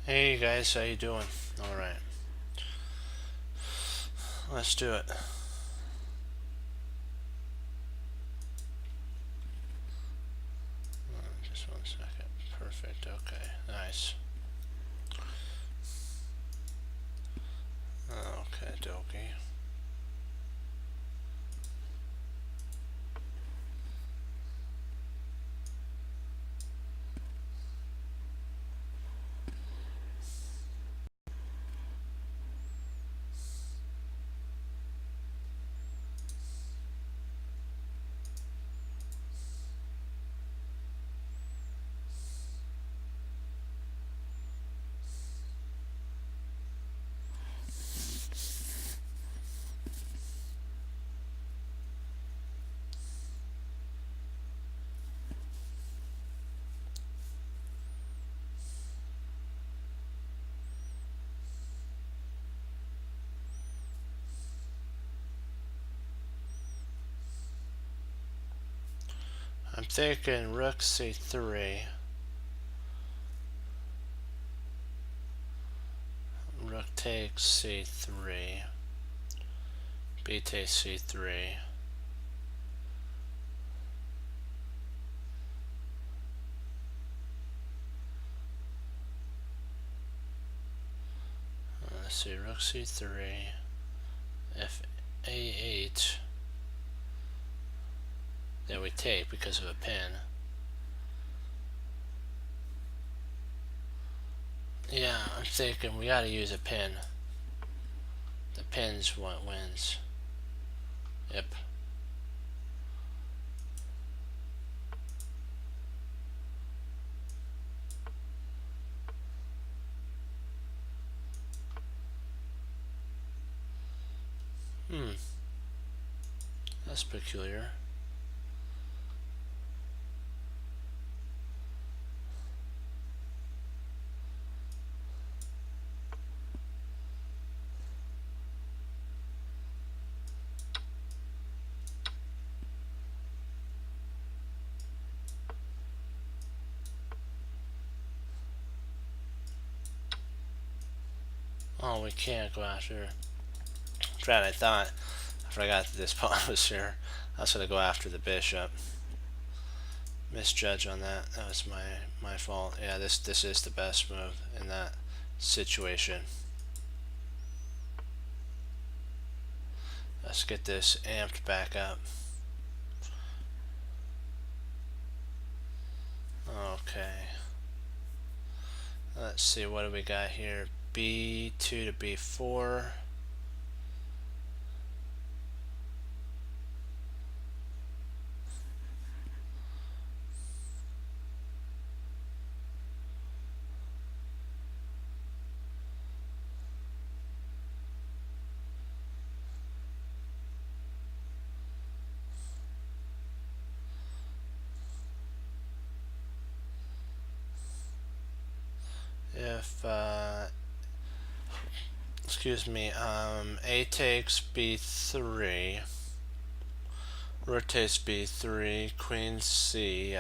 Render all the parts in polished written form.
Hey guys, how you doing? All right, let's do it. Just 1 second. Perfect. Okay, nice. Okay, dokie. I'm thinking rook c3. Rook takes c3. B takes c3. Let's see, rook c3. If a8, then we take because of a pin. Yeah, I'm thinking we gotta use a pin. The pin's what wins. Yep. That's peculiar. Oh, we can't go after. Right, I thought. I forgot that this pawn was here. I was gonna go after the bishop. Misjudge on that. That was my fault. Yeah, this is the best move in that situation. Let's get this amped back up. Okay. Let's see, what do we got here? B2 to B4. If excuse me, A takes B3, rook takes B3, Queen C.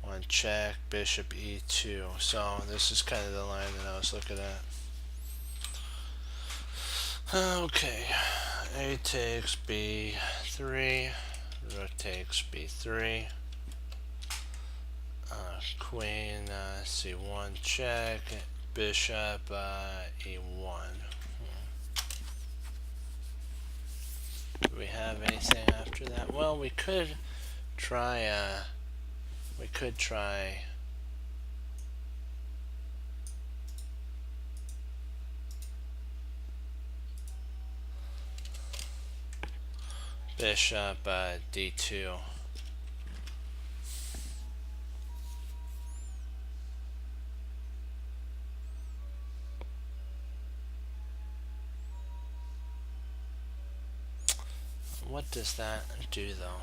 One check, bishop E2. So this is kind of the line that I was looking at. Okay, A takes B3, rook takes B3, queen C1 check, bishop E1. Do we have anything after that? Well, we could try. Bishop D2. What does that do, though?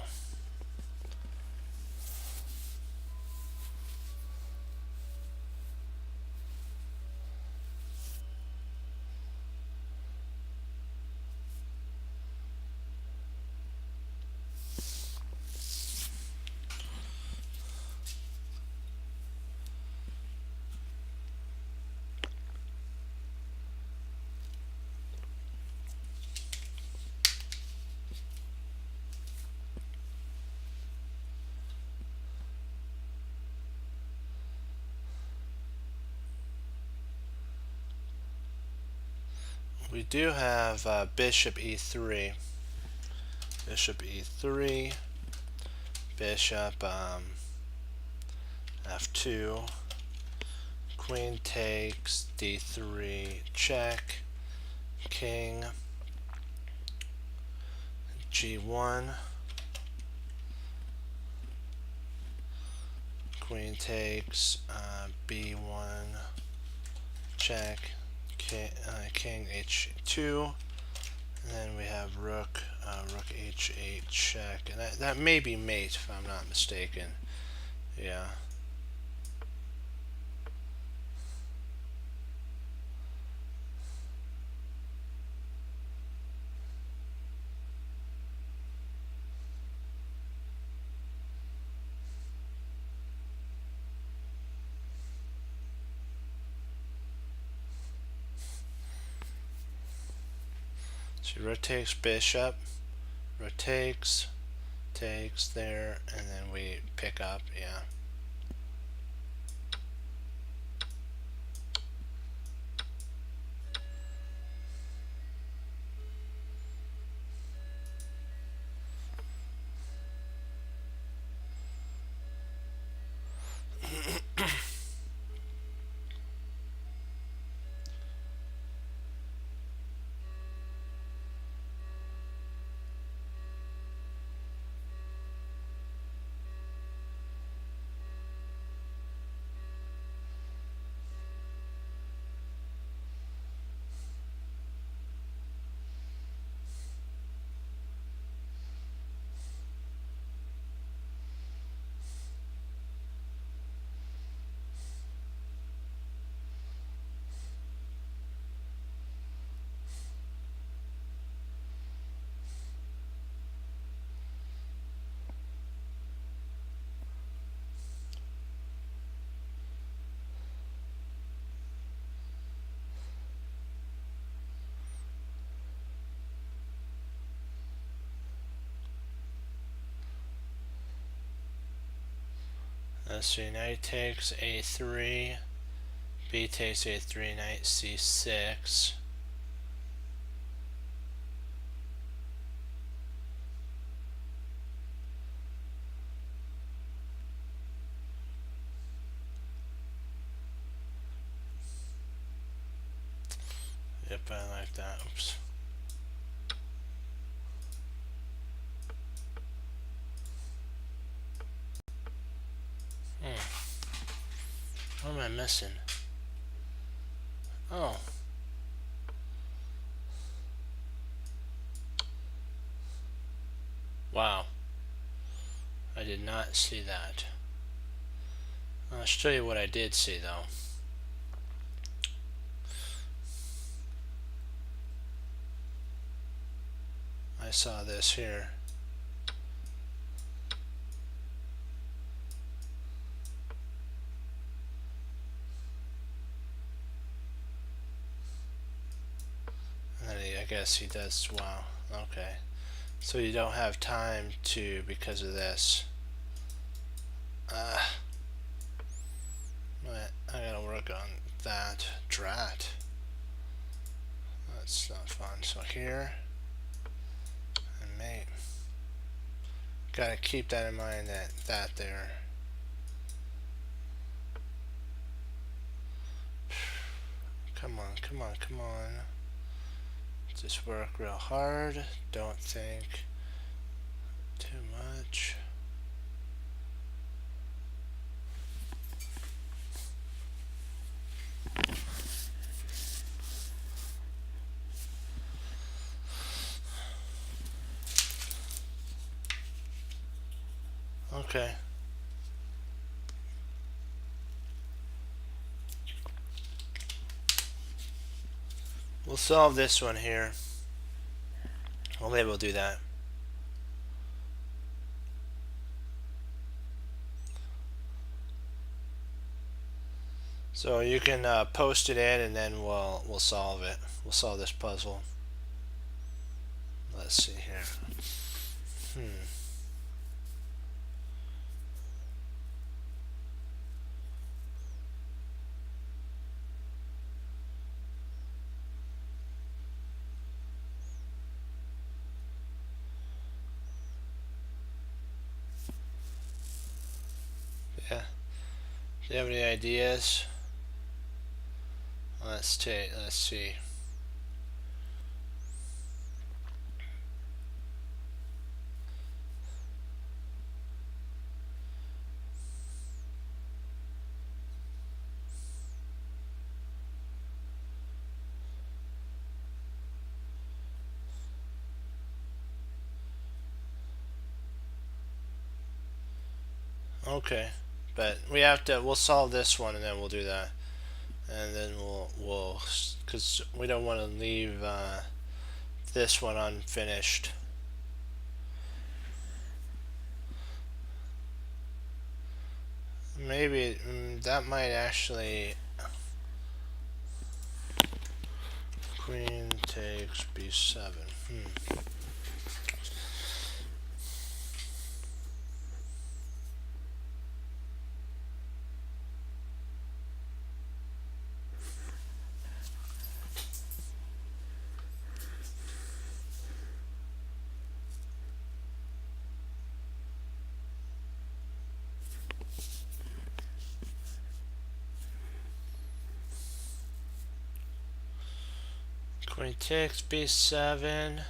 we do have bishop e3. Bishop e3. Bishop f2. Queen takes d3. Check. King g1. Queen takes b1. Check. King h2. And then we have rook h8 check, and that may be mate if I'm not mistaken. Yeah. So rook takes bishop, rook takes there, and then we pick up, yeah. Let's see, knight takes a3, b takes a3, knight c6. Yep, I like that. Oops. What am I missing? Oh. Wow. I did not see that. I'll show you what I did see though. I saw this here. And then I guess he does, wow, okay. So you don't have time to, because of this. I gotta work on that. Drat. That's not fun. So here, and mate. Gotta keep that in mind, that there. Come on, come on, come on. Just work real hard. Don't think too much. Okay. We'll solve this one here. Well, maybe we'll do that. So you can post it in, and then we'll solve it. We'll solve this puzzle. Let's see here. Do you have any ideas? Let's see. Okay, but we'll solve this one and then we'll do that, and then because we don't want to leave this one unfinished. Maybe that might actually. Queen takes b7. Queen takes b7.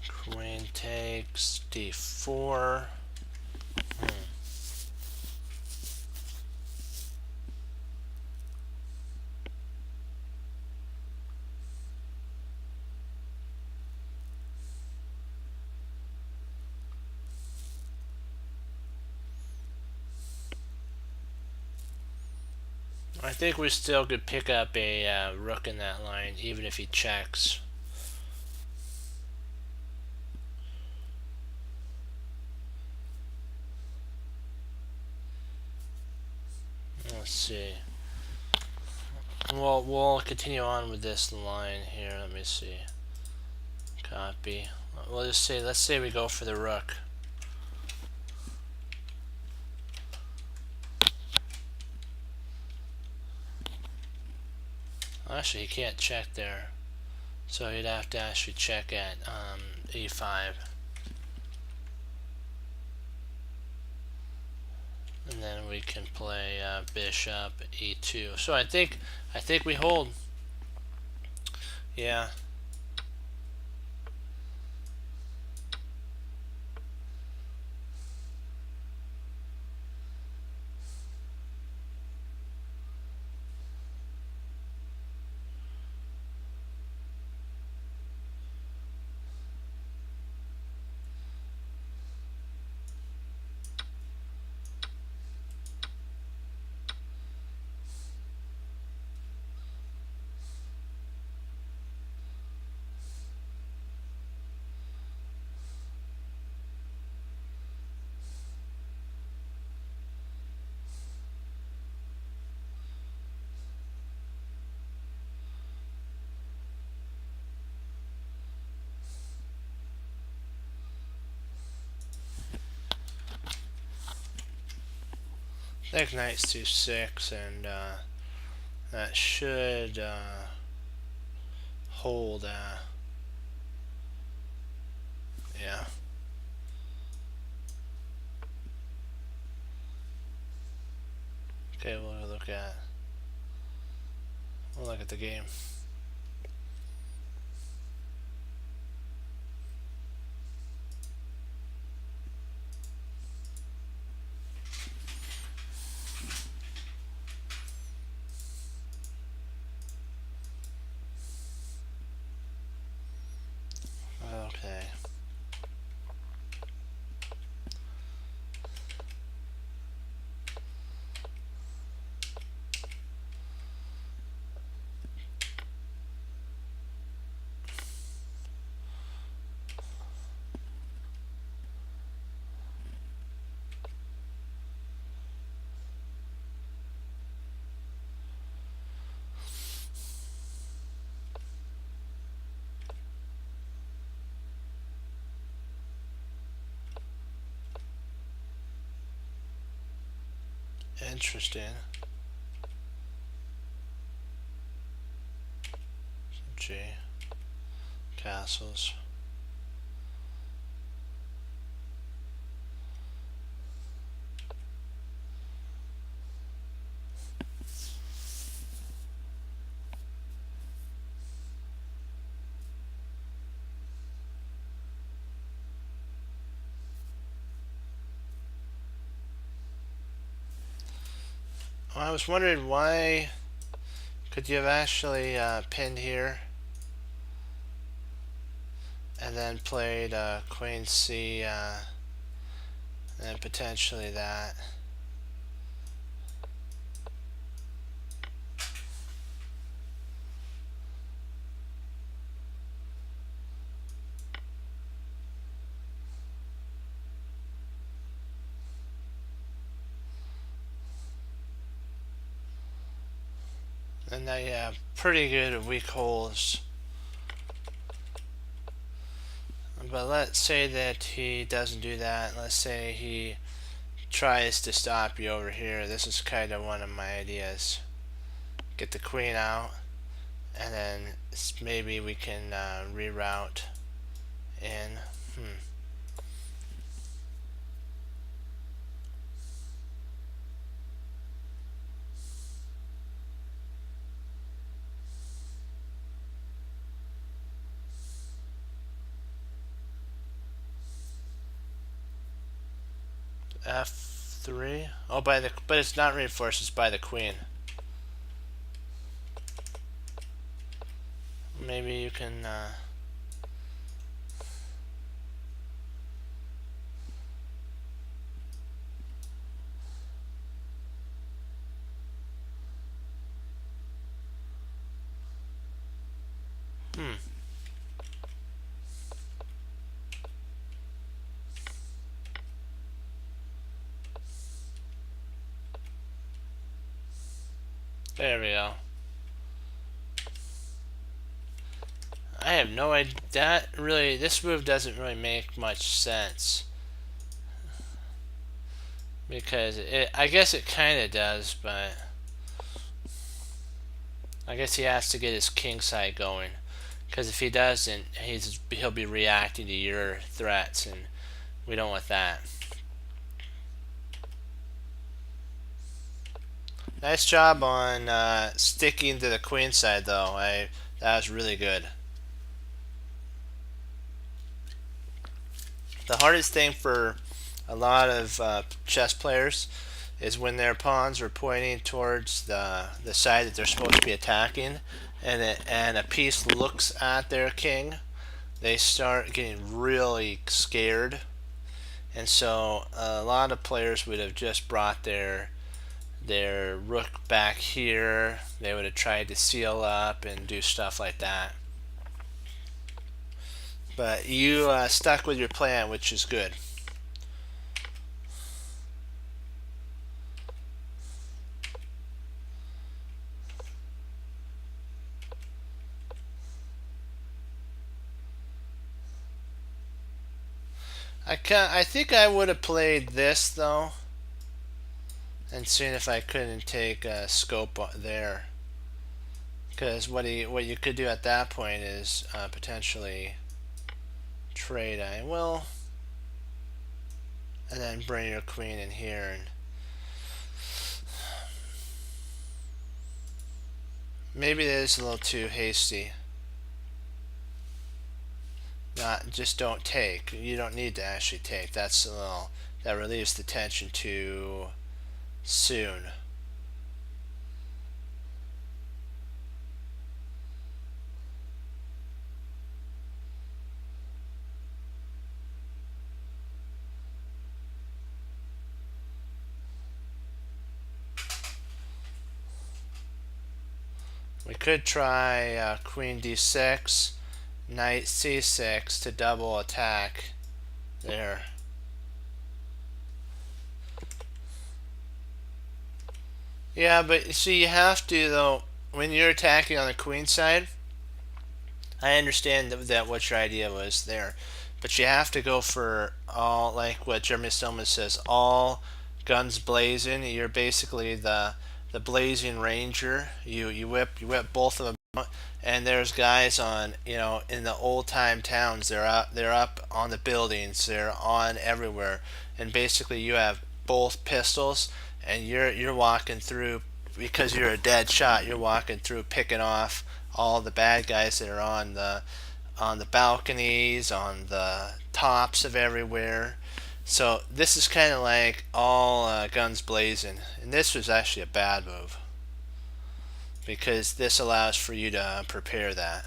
Queen takes d4. I think we still could pick up a rook in that line, even if he checks. Let's see. We'll continue on with this line here. Let me see. Copy. We'll just say, let's say we go for the rook. Actually, he can't check there, so he'd have to actually check at e5, and then we can play bishop e2. So I think we hold. Yeah. I think knight's c6, and that should hold. Yeah. Okay, we'll look at the game. Okay. Interesting. G. Castles. I was wondering why could you have actually pinned here and then played Queen C and potentially that. And now you have pretty good weak holes. But let's say that he doesn't do that. Let's say he tries to stop you over here. This is kind of one of my ideas. Get the queen out, and then maybe we can reroute in. F3. Oh, but it's not reinforced. It's by the queen. Maybe you can. There we go. I have no idea. This move doesn't really make much sense. Because I guess it kind of does, but I guess he has to get his king side going. Because if he doesn't, he'll be reacting to your threats, and we don't want that. Nice job on sticking to the queen side, though. That was really good. The hardest thing for a lot of chess players is when their pawns are pointing towards the side that they're supposed to be attacking, and a piece looks at their king, they start getting really scared. And so a lot of players would have just brought their rook back here. They would have tried to seal up and do stuff like that. But you stuck with your plan, which is good. I think I would have played this though, and seen if I couldn't take a scope there. Because what you could do at that point is potentially trade. I will, and then bring your queen in here, and maybe it is a little too hasty. Just don't take. You don't need to actually take. That's a little, that relieves the tension too soon. We could try queen d6, knight c6 to double attack there. Yeah, but see, you have to though, when you're attacking on the queen side, I understand that what your idea was there, but you have to go for all, like what Jeremy Stillman says, all guns blazing. You're basically the blazing ranger. You whip both of them out, and there's guys on, in the old time towns. They're up on the buildings. They're on everywhere, and basically you have both pistols, and you're walking through, because you're a dead shot. You're walking through picking off all the bad guys that are on the balconies, on the tops of everywhere. So this is kind of like all guns blazing, and this was actually a bad move because this allows for you to prepare that.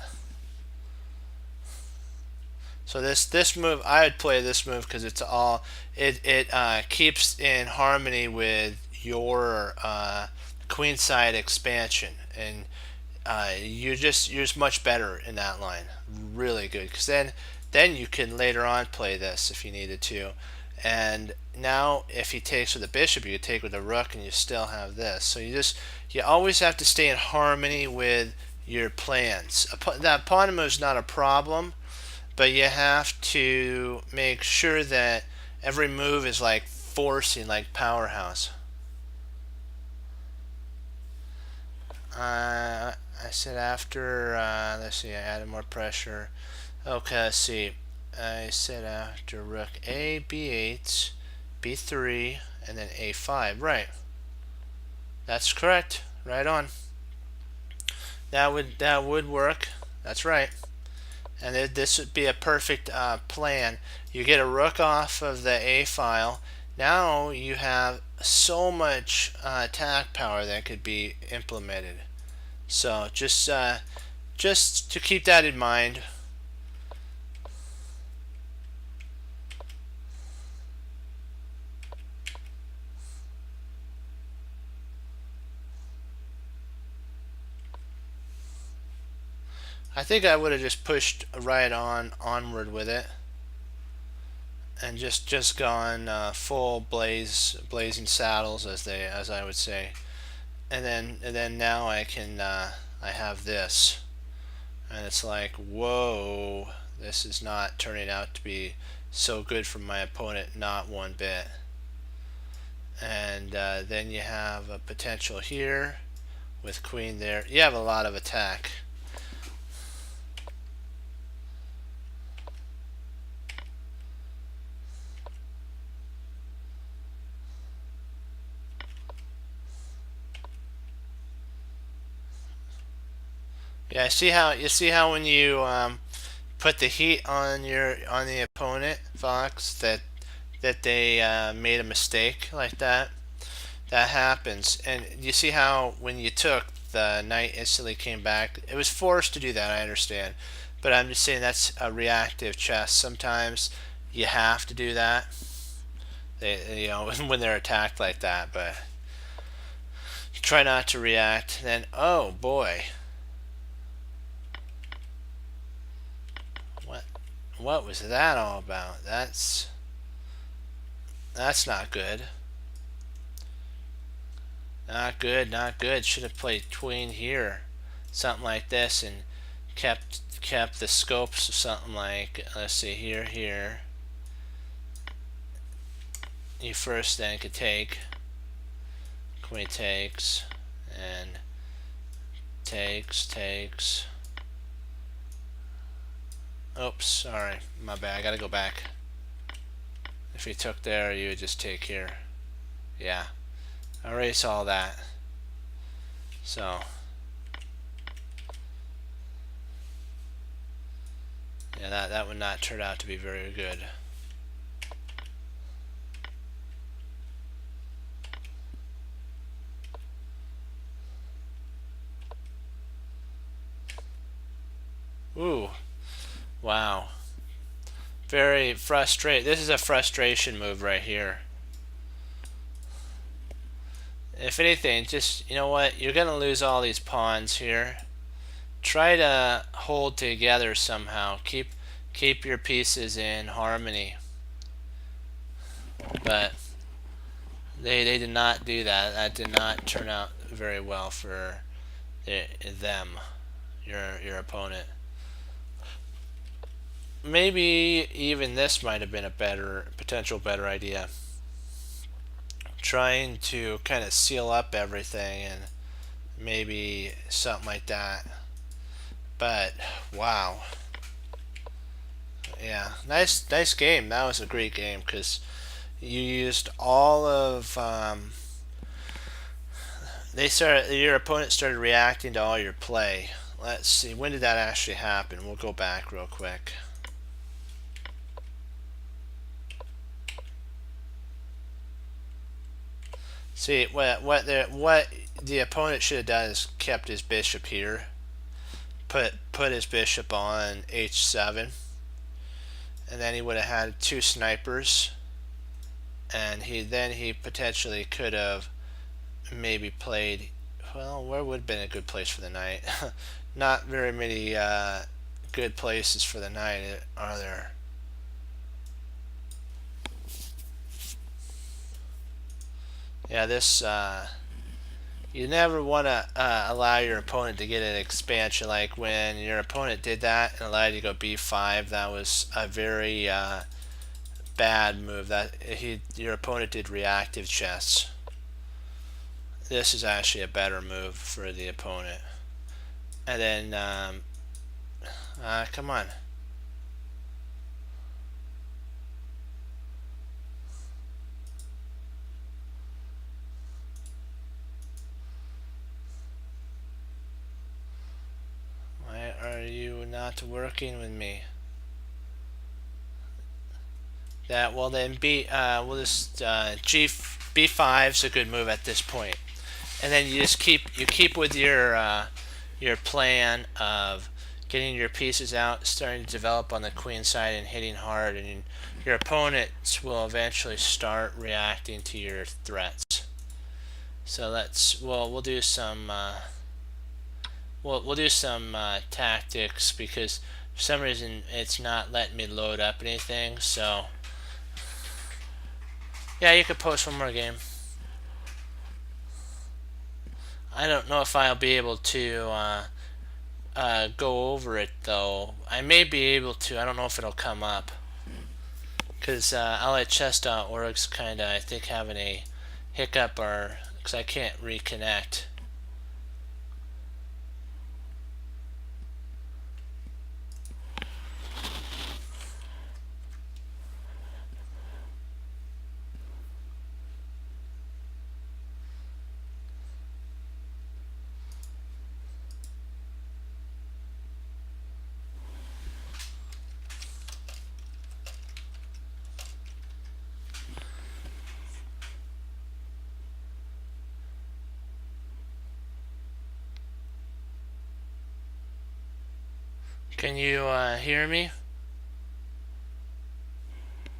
So this move, I would play this move because it's all it keeps in harmony with your queenside expansion, and you're just much better in that line. Really good, because then you can later on play this if you needed to. And now if he takes with a bishop, you could take with a rook, and you still have this. So you always have to stay in harmony with your plans. That pawn move is not a problem, but you have to make sure that every move is like forcing, like Powerhouse. I said after, let's see, I added more pressure. Okay, let's see. I said after rook A, B8, B3, and then A5. Right. That's correct. Right on. That would work. That's right. And this would be a perfect plan. You get a rook off of the A file. Now you have so much attack power that could be implemented. So just to keep that in mind. I think I would have just pushed right onward with it, and just gone full blazing saddles, as I would say, and then now I can I have this, and it's like, whoa, this is not turning out to be so good for my opponent, not one bit. And then you have a potential here with queen there. You have a lot of attack. Yeah, you see how when you put the heat on the opponent, Fox, that they made a mistake like that. That happens, and you see how when you took, the knight instantly came back. It was forced to do that, I understand, but I'm just saying that's a reactive chess. Sometimes you have to do that. You know, when they're attacked like that, but try not to react. Then, oh boy, what was that all about? That's not good. Not good, not good. Should have played queen here, something like this, and kept the scopes of something like, let's see, here. You first then could take, queen takes, and takes. Oops, sorry, my bad. I gotta go back. If you took there, you would just take here. Yeah, erase all that. So yeah, that would not turn out to be very good. Ooh, wow. Very frustrating. This is a frustration move right here. If anything, just, you know what, you're gonna lose all these pawns here. Try to hold together somehow. Keep your pieces in harmony. But they did not do that. That did not turn out very well for them, your opponent. Maybe even this might have been a potential better idea. Trying to kind of seal up everything, and maybe something like that. But wow, yeah, nice game. That was a great game because you used all of your opponent started reacting to all your play. Let's see, when did that actually happen? We'll go back real quick. See, what the opponent should have done is kept his bishop here, put his bishop on h7, and then he would have had two snipers, and he potentially could have maybe played. Well, where would have been a good place for the knight? Not very many good places for the knight, are there? Yeah, this you never want to allow your opponent to get an expansion. Like when your opponent did that and allowed you to go b5, that was a very bad move. Your opponent did reactive chess. This is actually a better move for the opponent. And then come on. Why are you not working with me? That well then we'll just b5 is a good move at this point, and then you just keep with your plan of getting your pieces out, starting to develop on the queen side and hitting hard, and your opponents will eventually start reacting to your threats. So we'll do some we'll do some tactics, because for some reason it's not letting me load up anything. So yeah, you could post one more game. I don't know if I'll be able to go over it though. I may be able to. I don't know if it'll come up, because LHS.org's kind of, I think, having a hiccup, or because I can't reconnect. Can you hear me?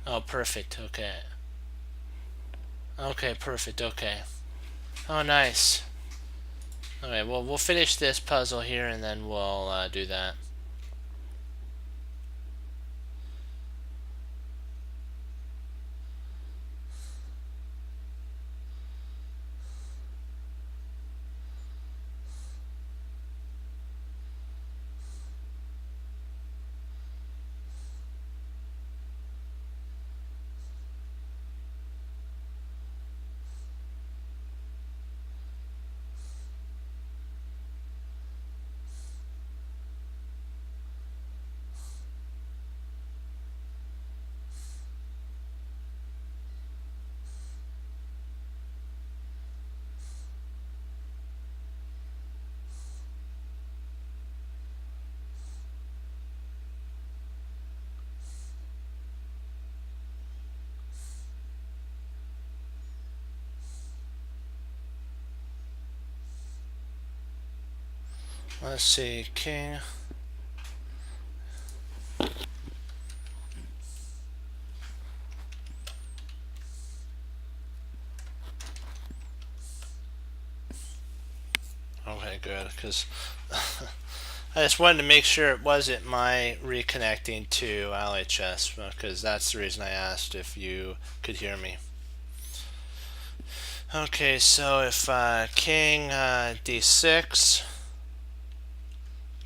Oh, perfect. Okay. Okay, perfect. Okay. Oh, nice. Okay, well, we'll finish this puzzle here, and then we'll do that. Let's see, king. Okay, good, because I just wanted to make sure it wasn't my reconnecting to LHS, because that's the reason I asked if you could hear me. Okay, so if king d6,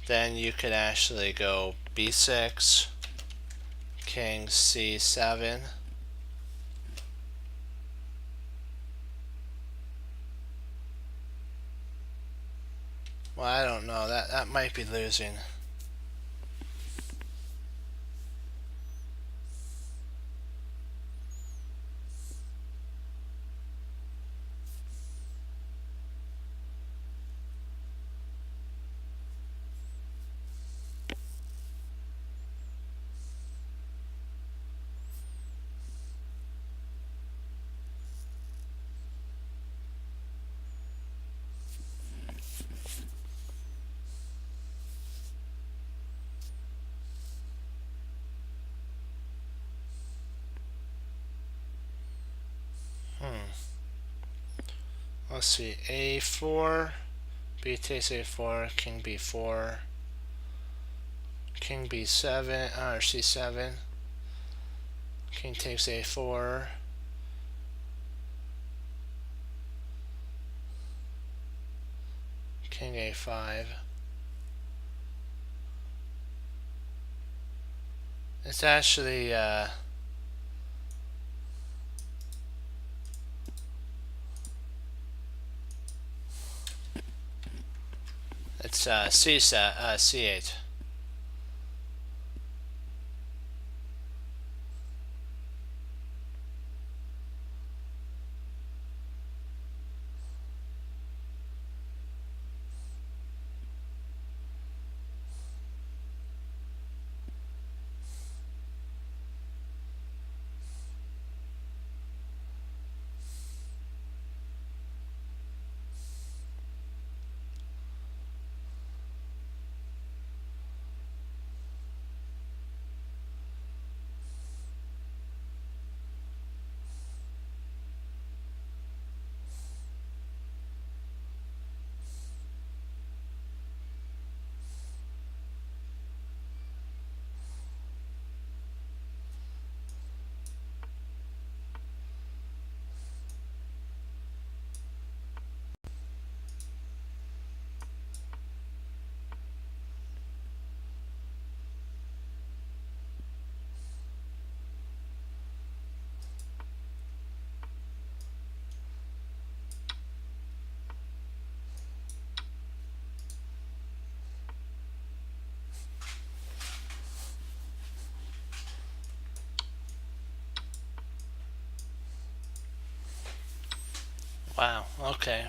then you could actually go b6, king c7. Well, I don't know. That might be losing. let's see, a4, b takes a4, king b4, king b7, or c7, king takes a4, king a5. It's actually it's c8. Wow, okay.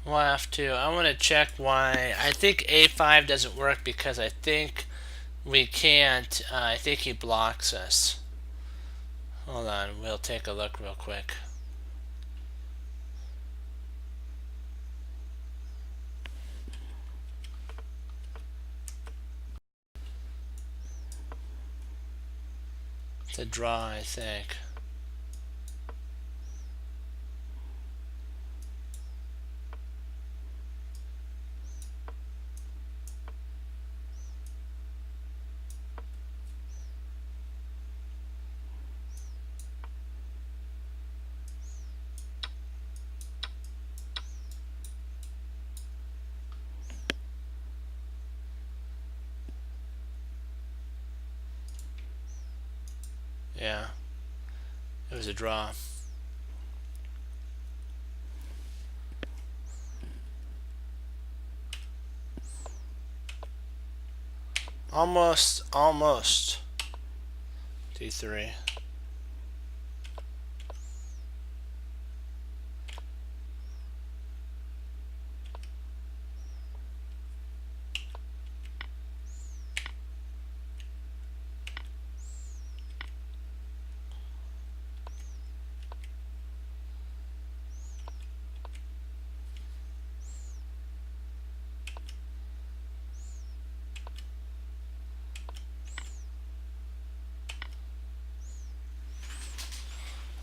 We'll have to. I want to check why. I think a5 doesn't work because I think we can't. I think he blocks us. Hold on, we'll take a look real quick. It's a draw, I think. Yeah, it was a draw. Almost. D3.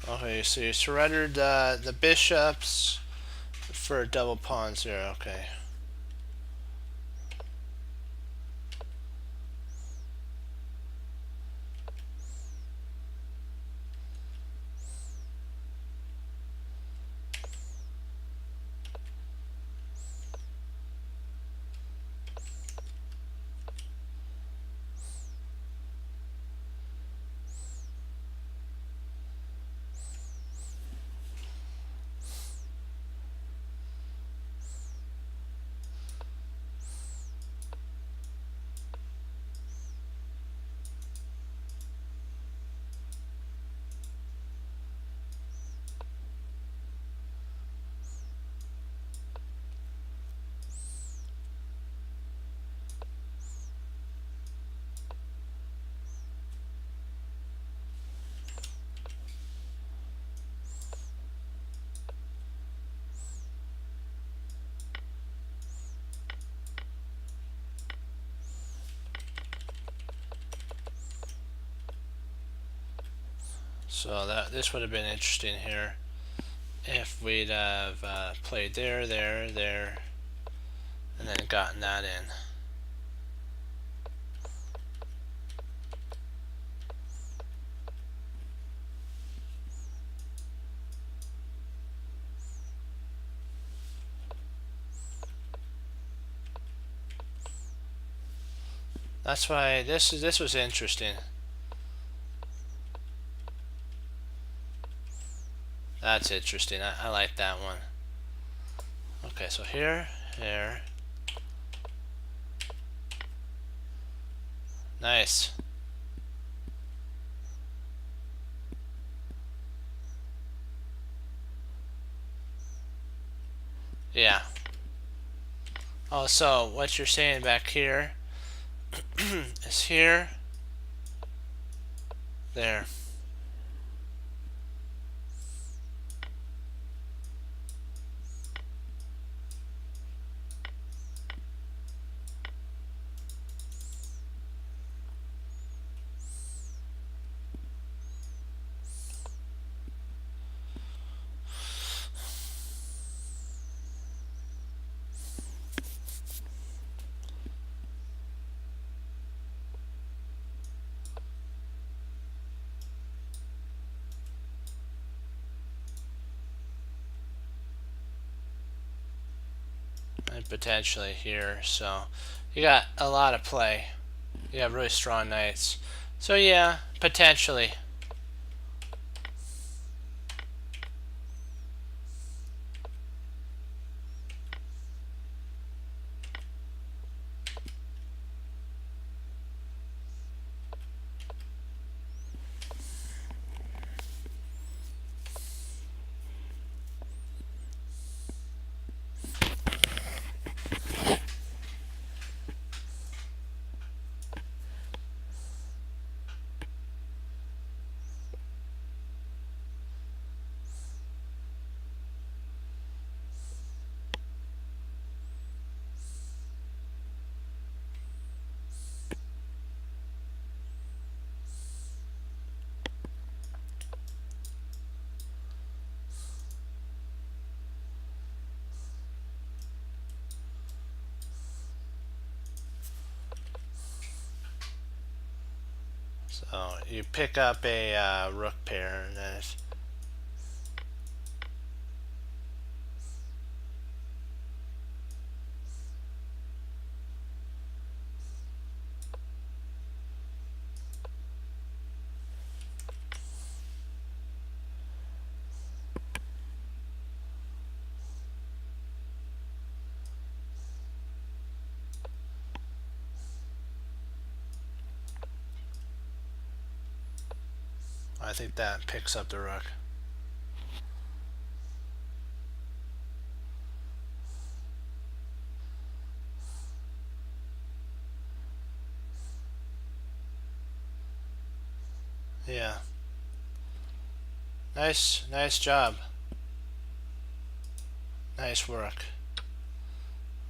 Okay, so you surrendered the bishops for double pawns there. Okay. So this would have been interesting here if we'd have played there, there, there, and then gotten that in. That's why this was interesting. That's interesting. I like that one. Okay, so here. Nice. Yeah. Oh, so what you're saying back here is here, there. And potentially here. So you got a lot of play. You have really strong knights. So yeah, potentially. So you pick up a rook pair, and then I think that picks up the rook. Yeah. Nice job. Nice work.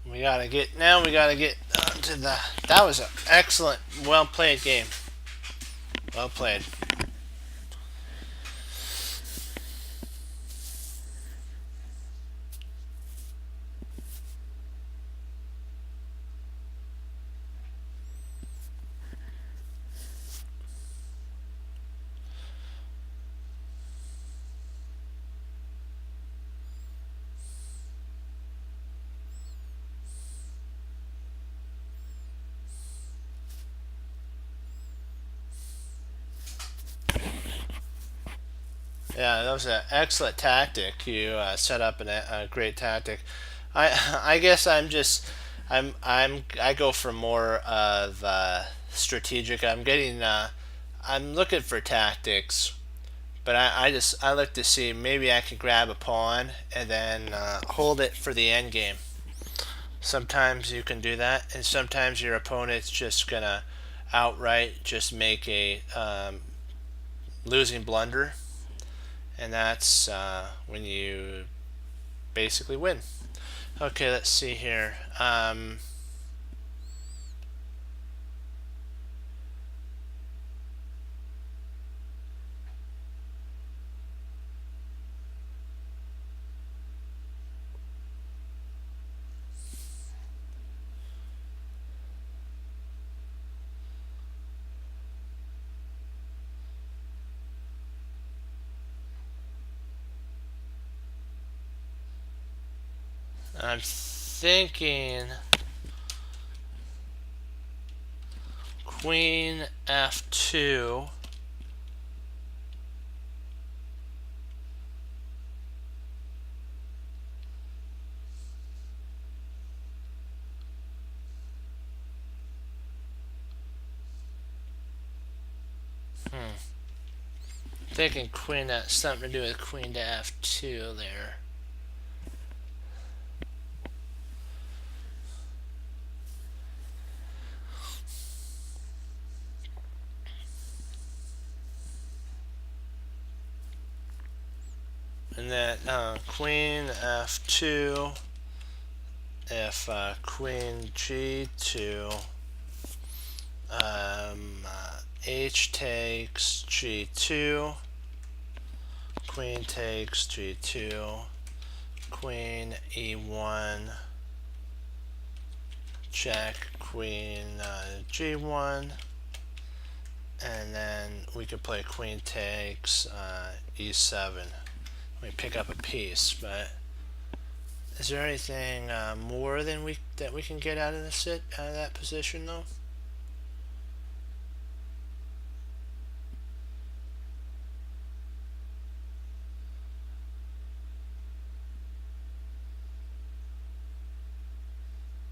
We gotta get to the. That was an excellent, well played game. Well played. Yeah, that was an excellent tactic. You set up a great tactic. I guess I go for more of strategic. I'm looking for tactics, but I look to see maybe I can grab a pawn and then hold it for the end game. Sometimes you can do that, and sometimes your opponent's just gonna outright just make a losing blunder, and that's when you basically win. Okay, let's see here. I'm thinking queen f2. Thinking queen at something to do with queen to f2 there. And then queen f2, if queen g2, h takes g2, queen takes g2, queen e1, check, queen g1, and then we could play queen takes e7. We pick up a piece, but is there anything more than that we can get out of that position though?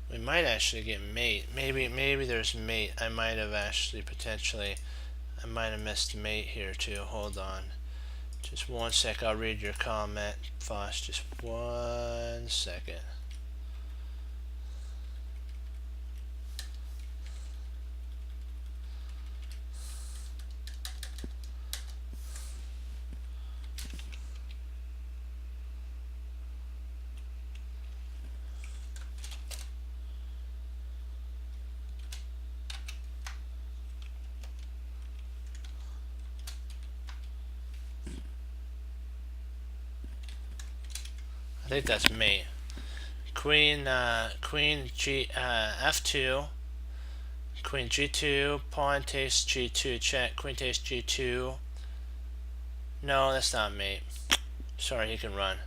We might actually get mate. Maybe there's mate. I might have actually potentially. I might have missed mate here too. Hold on. Just one sec. I'll read your comment, Foss. Just 1 second. I think that's mate. Queen G f2. Queen g2. Pawn takes g2. Check. Queen takes g2. No, that's not mate. Sorry, he can run.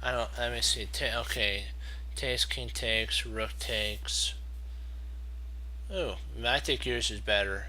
I don't. Let me see. Okay. Takes, king takes, rook takes. Ooh, I think yours is better.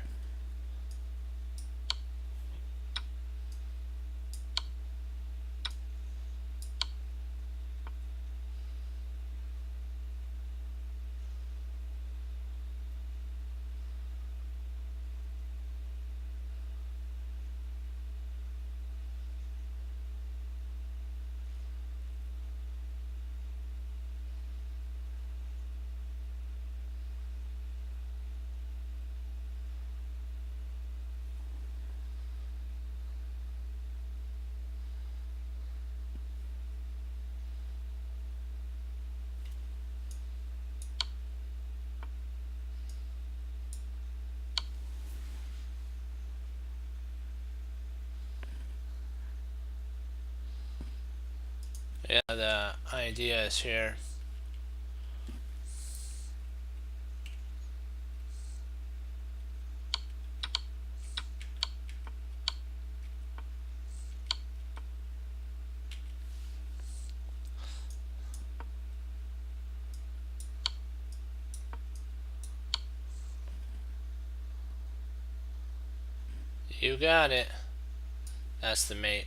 Yeah, the idea is here. You got it. That's the mate.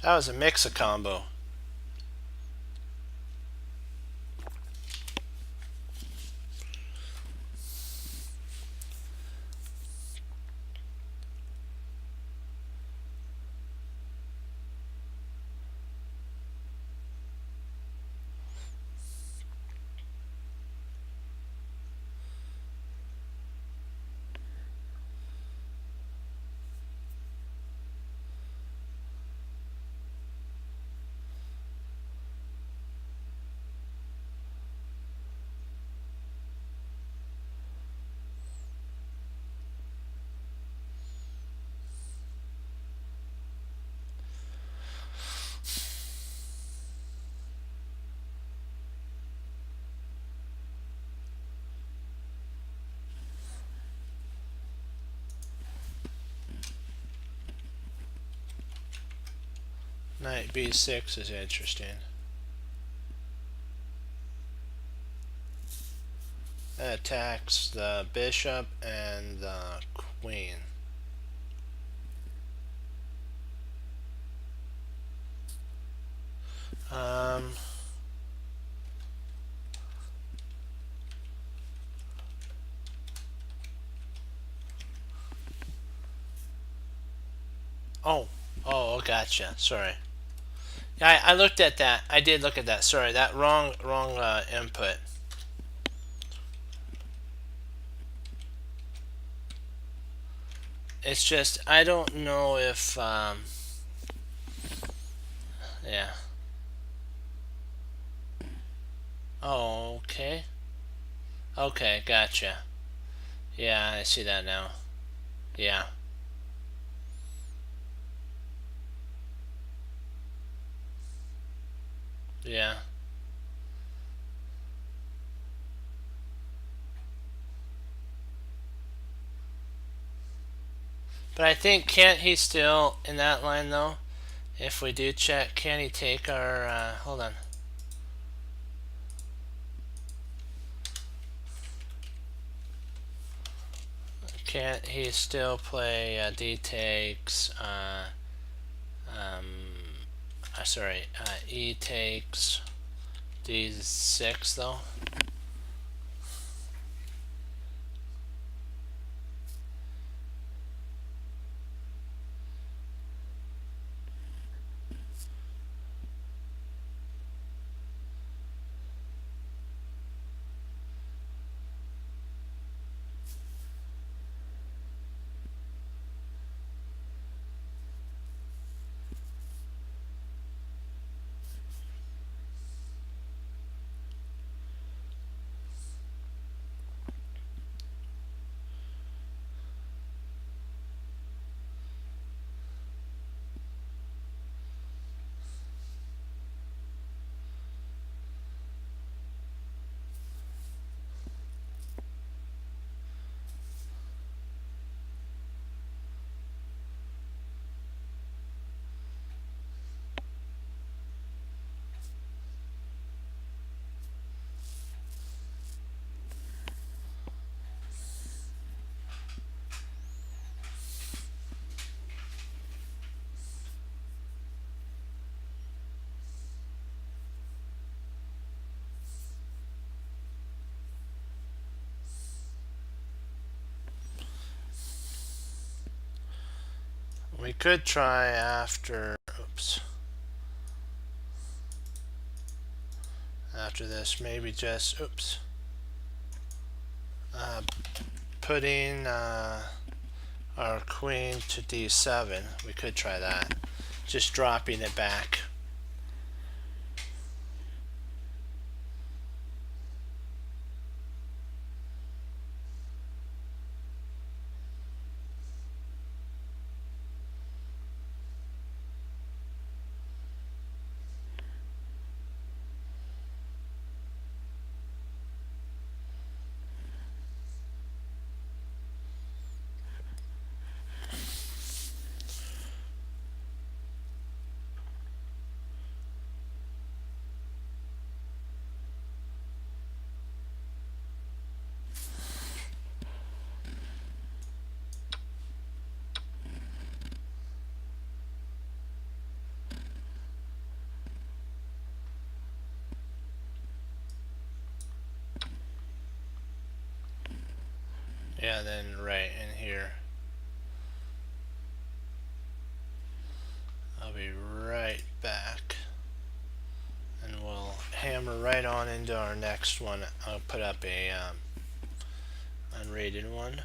That was a mix-a combo. Knight b6 is interesting. That attacks the bishop and the queen. Um, oh, gotcha. Sorry. Yeah, I looked at that. I did look at that. Sorry, that wrong input. It's just I don't know if yeah. Oh, okay. Okay, gotcha. Yeah, I see that now. Yeah. Yeah. But I think can't he still in that line though? If we do check, can he take our hold on. Can't he still play D takes sorry, E takes D6 though? We could try after after this, maybe just putting our queen to d7. We could try that. Just dropping it back. Yeah, then right in here. I'll be right back. And we'll hammer right on into our next one. I'll put up a unrated one.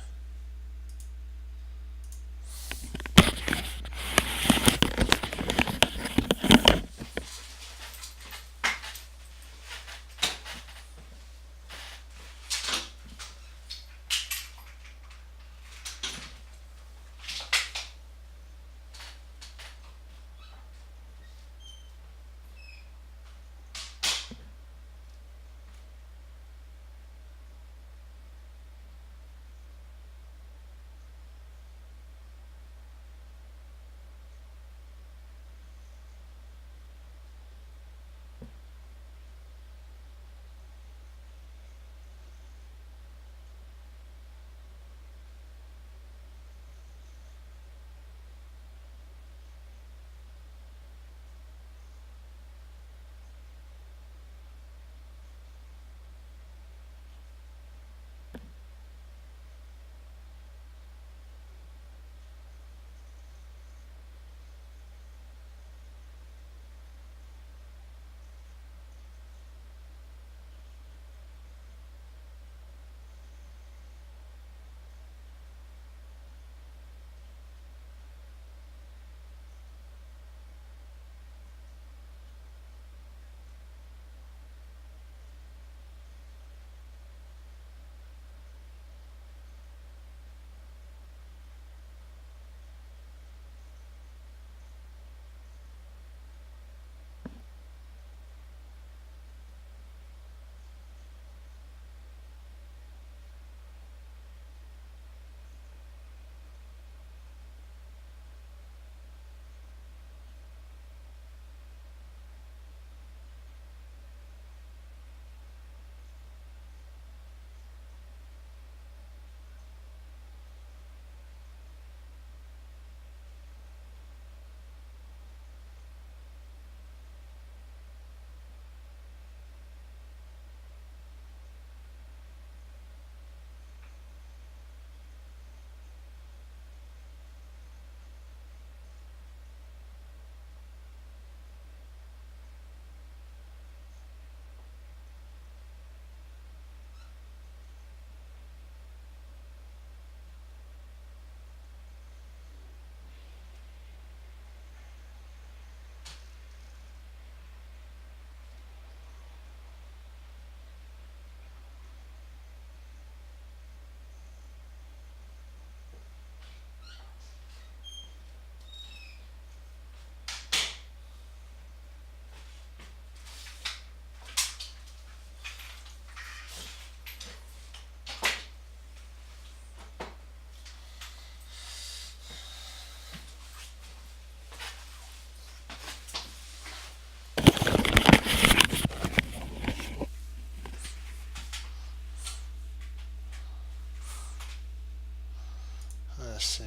Let's see.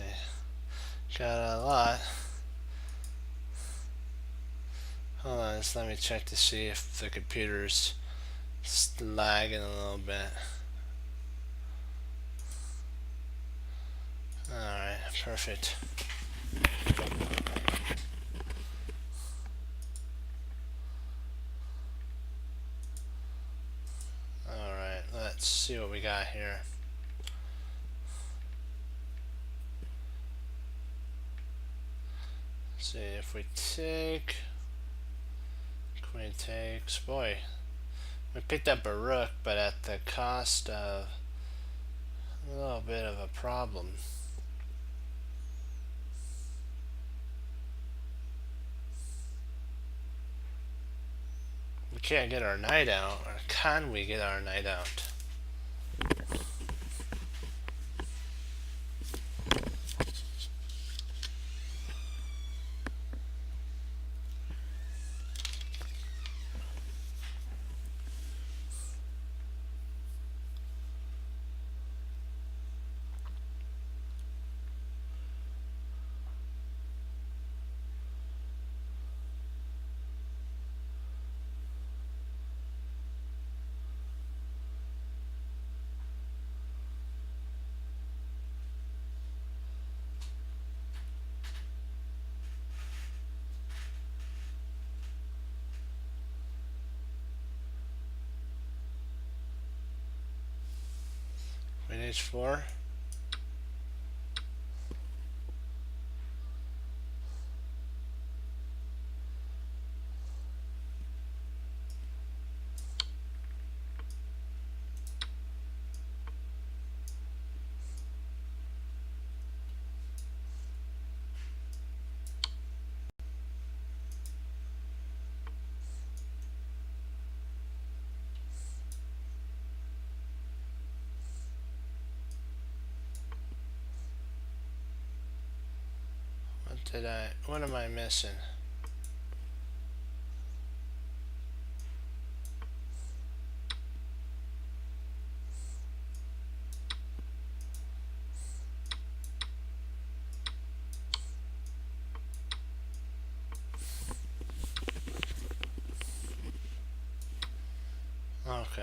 Got a lot. Hold on, just let me check to see if the computer's lagging a little bit. Alright, perfect. Alright, let's see what we got here. See if we take queen takes. Boy, we picked up a rook, but at the cost of a little bit of a problem. We can't get our knight out, or can we get our knight out? Queen h4. What am I missing? Okay.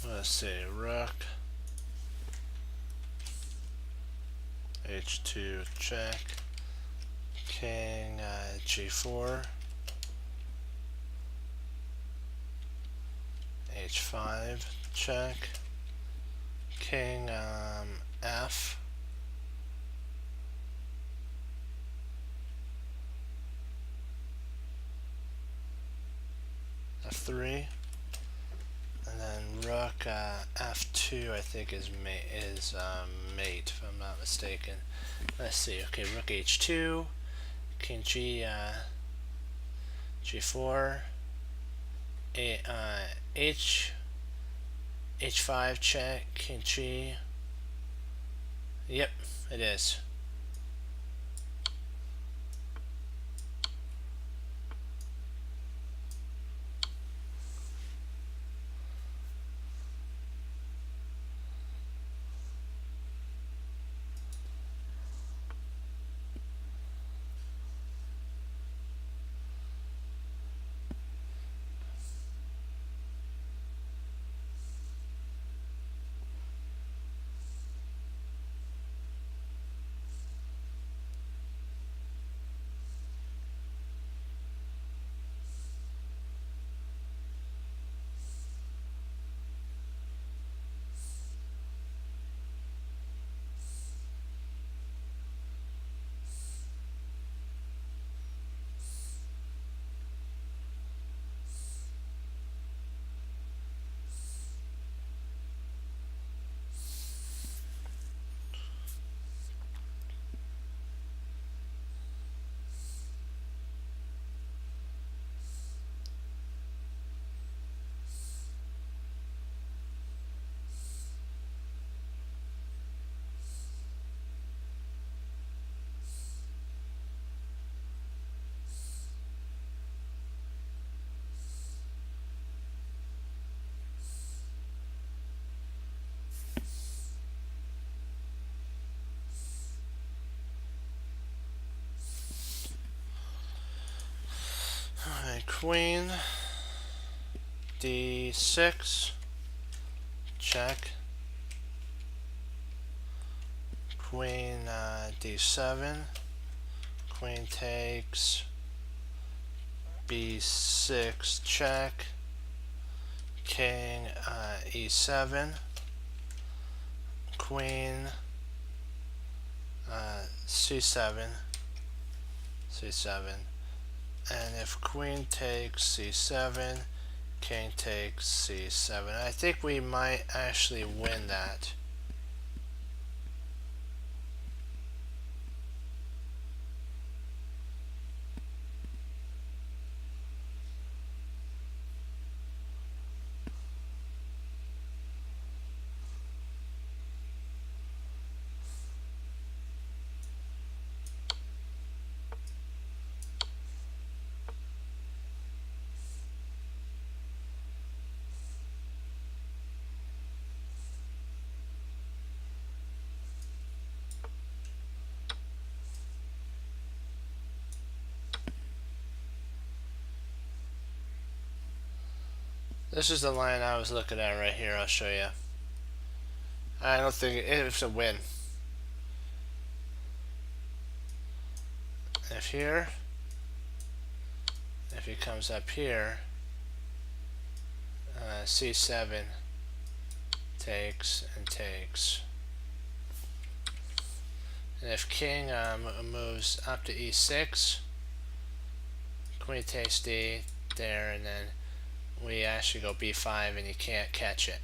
Let's see. Rook h2 check. King g4. h5 check. King f. f3. And then rook f2 I think is mate if I'm not mistaken. Let's see. Okay, rook h2, king g4, h5 check, king g. Yep, it is. queen d6, check. Queen d7, queen takes b6, check. King e7, queen c7, and if queen takes c7, king takes c7. I think we might actually win that. This is the line I was looking at right here. I'll show you. I don't think it's a win. If here, if he comes up here, c7 takes and takes. And if king moves up to e6, queen takes d there, and then we actually go b5 and you can't catch it.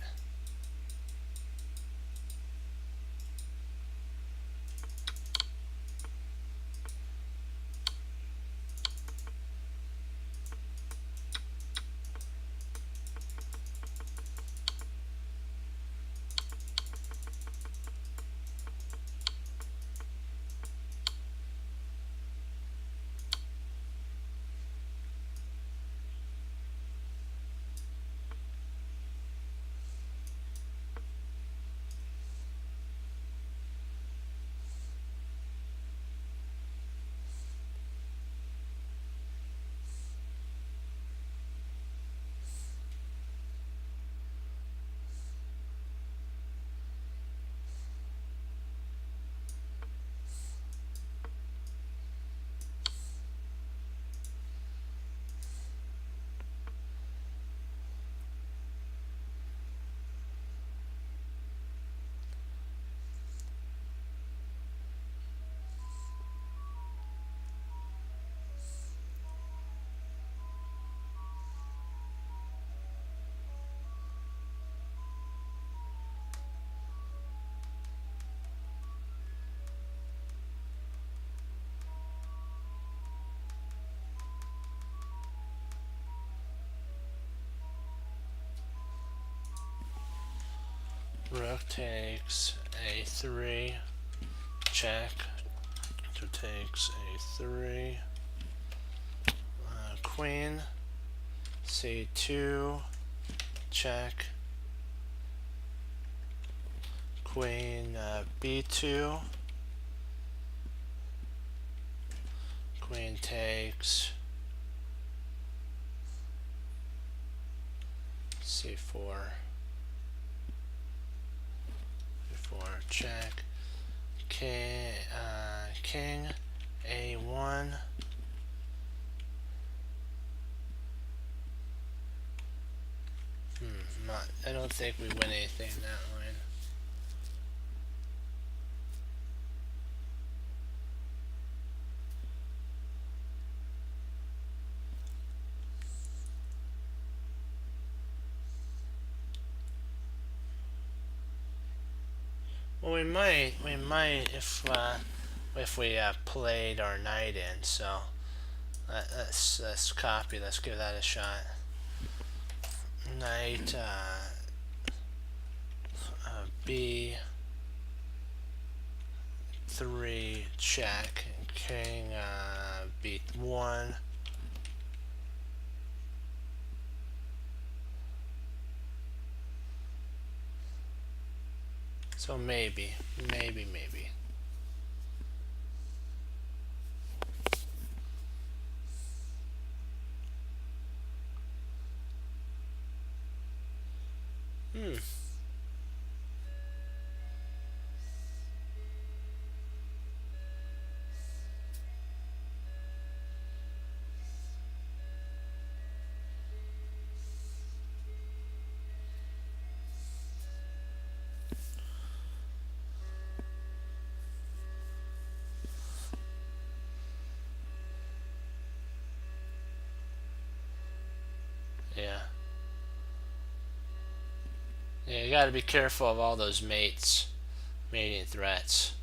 Rook takes a3, check. So takes a3, queen c2, check. Queen b2, queen takes c4, check. King a1, I don't think we win anything in that line. Well, we might if we played our knight in. So let's copy. Let's give that a shot. Knight b3, check. King b1. So maybe. Yeah. Yeah, you gotta be careful of all those mating threats.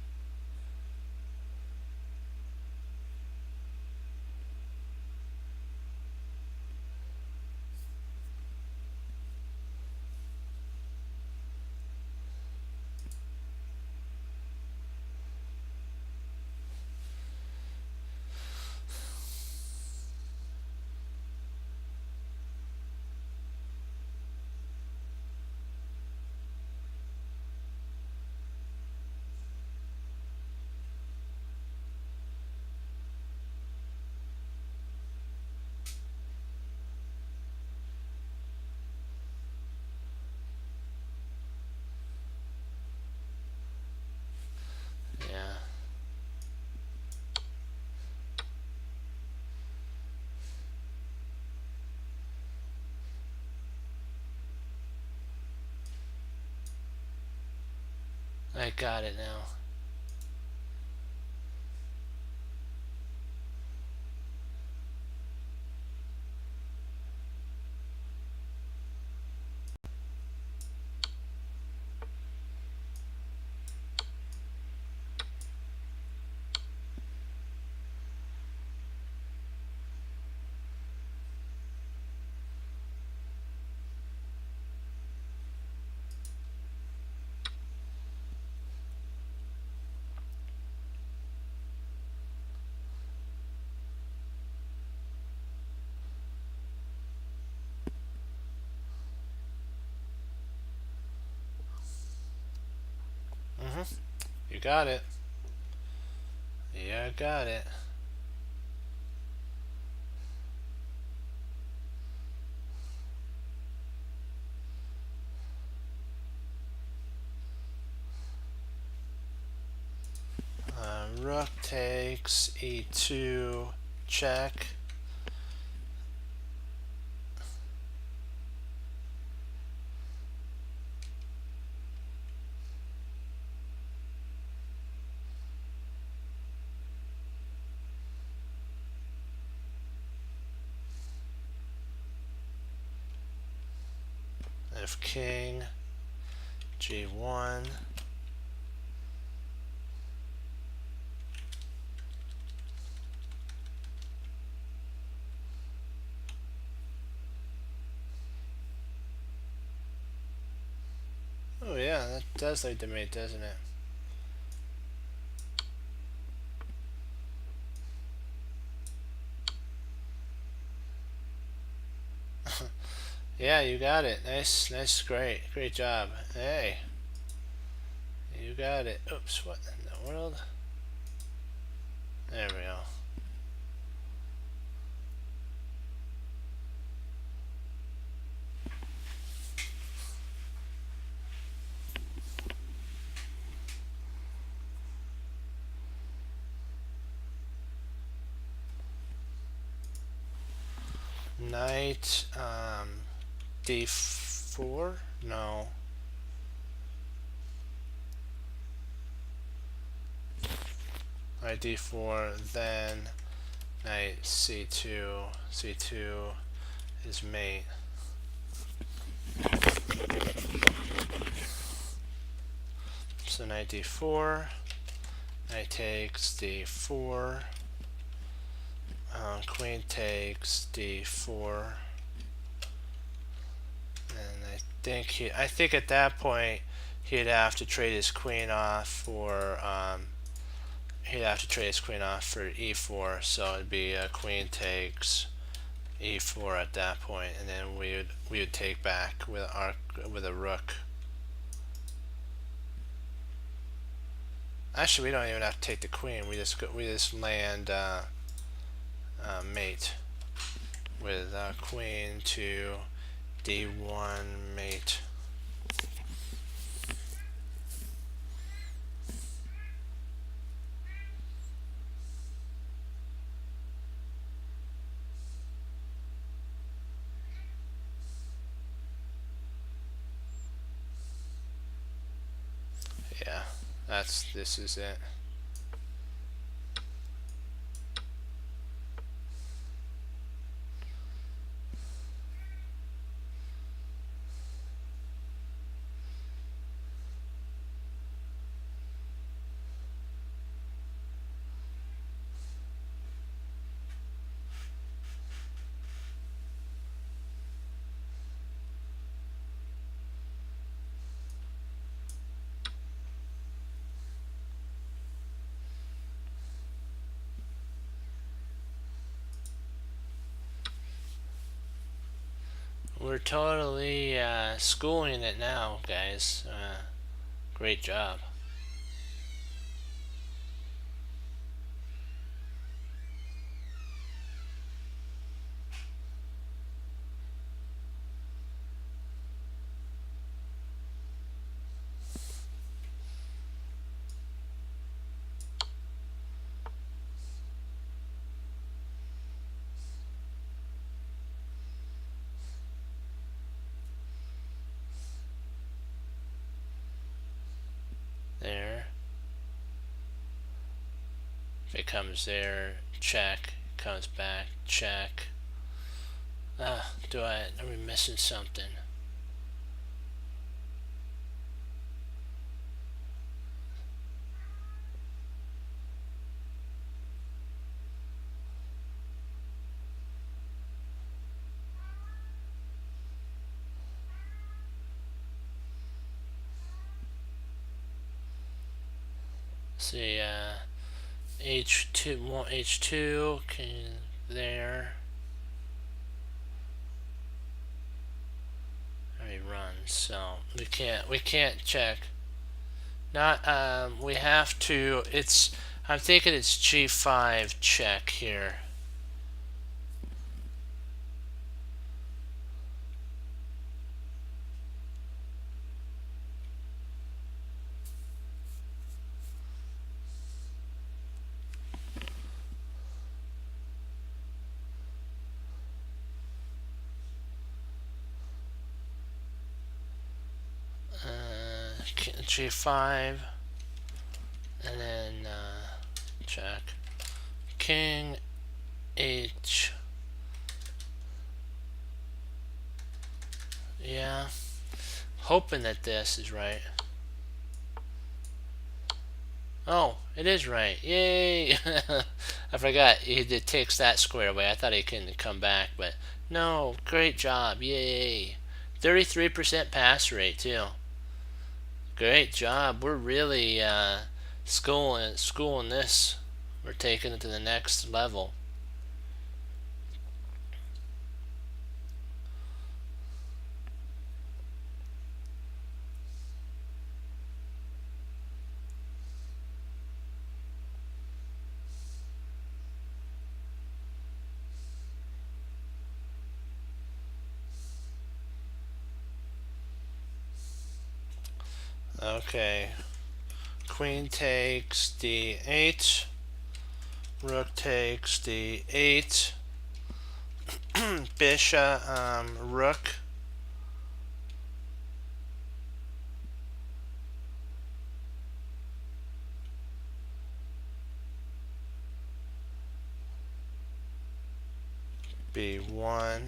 Yeah. I got it now. You got it. Yeah, got it. Rook takes e2, check. F king, g1. Oh yeah, that does lead to mate, doesn't it? Yeah, you got it. Nice, great job. Hey, you got it. Oops, what in the world? There we go. Knight, d4? No. Knight d4, then knight c2. c2 is mate. So knight d4, knight takes d4, queen takes d4, and I think at that point he'd have to trade his queen off for e4. So it'd be queen takes e4 at that point, and then we would take back with a rook. Actually, we don't even have to take the queen. We just land mate with queen to d1 mate. This is it. We're totally schooling it now, guys. Great job. There. If it comes there, check. Comes back, check. Are we missing something? See, H2, more H2, there. Already runs, so we can't check. Not, we have to, I'm thinking it's G5 check here. G5, and then check. King H. Yeah, hoping that this is right. Oh, it is right. Yay! I forgot it takes that square away. I thought he couldn't come back, but no, great job. Yay! 33% pass rate too. Great job. We're really schooling this. We're taking it to the next level. Okay. Queen takes D8. Rook takes D8. Bishop, Rook. B1.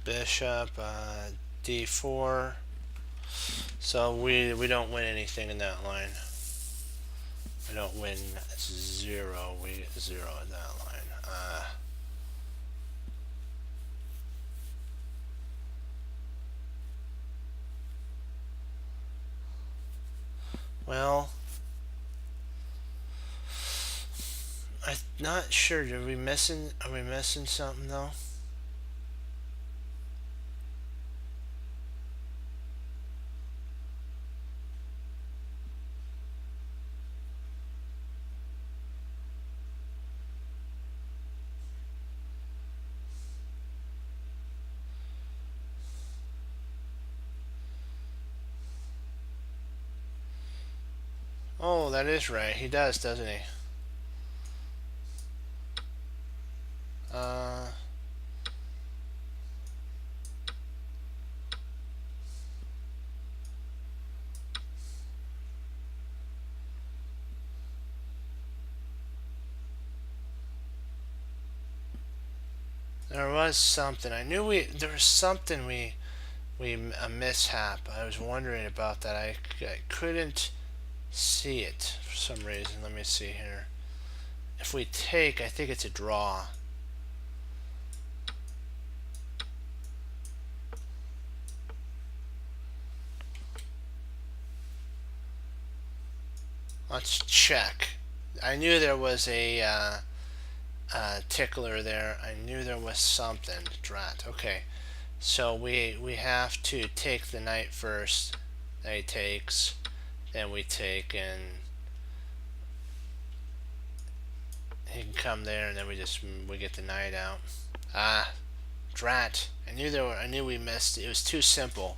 Bishop, D4. So we don't win anything in that line. We don't win 0. We 0 in that line. Well, I'm not sure. Are we missing something though? Oh, that is right. He does, doesn't he? was something. I knew there was something a mishap. I was wondering about that. I couldn't see it for some reason. Let me see here. If we take, I think it's a draw. Let's check. I knew there was a tickler there. I knew there was something. Drat. Okay. So we have to take the knight first. That he takes. Then we take, and he can come there, and then we get the knight out. Ah, drat. I knew we missed. It was too simple.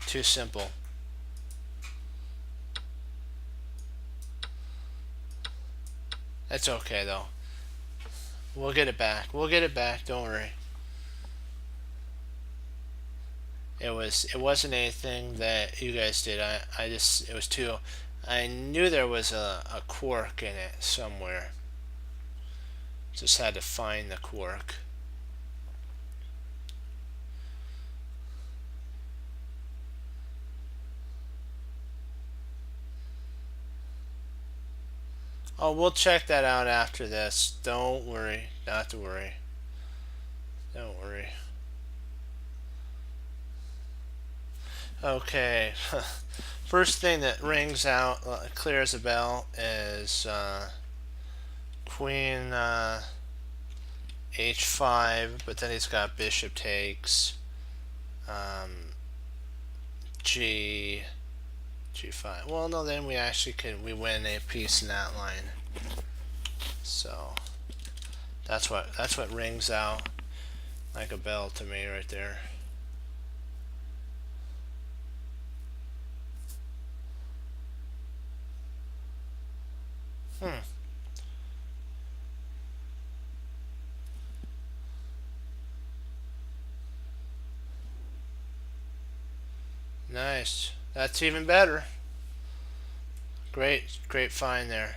Too simple. That's okay though. We'll get it back. We'll get it back. Don't worry. It wasn't anything that you guys did. I just it was too. I knew there was a quirk in it somewhere. Just had to find the quirk. Oh, we'll check that out after this. Don't worry. Not to worry. Don't worry. Okay. First thing that rings out, clears a bell, is Queen H5, but then he's got Bishop takes, G5. Well, no, then we actually we win a piece in that line. So that's what rings out like a bell to me right there. Nice. That's even better. Great find there.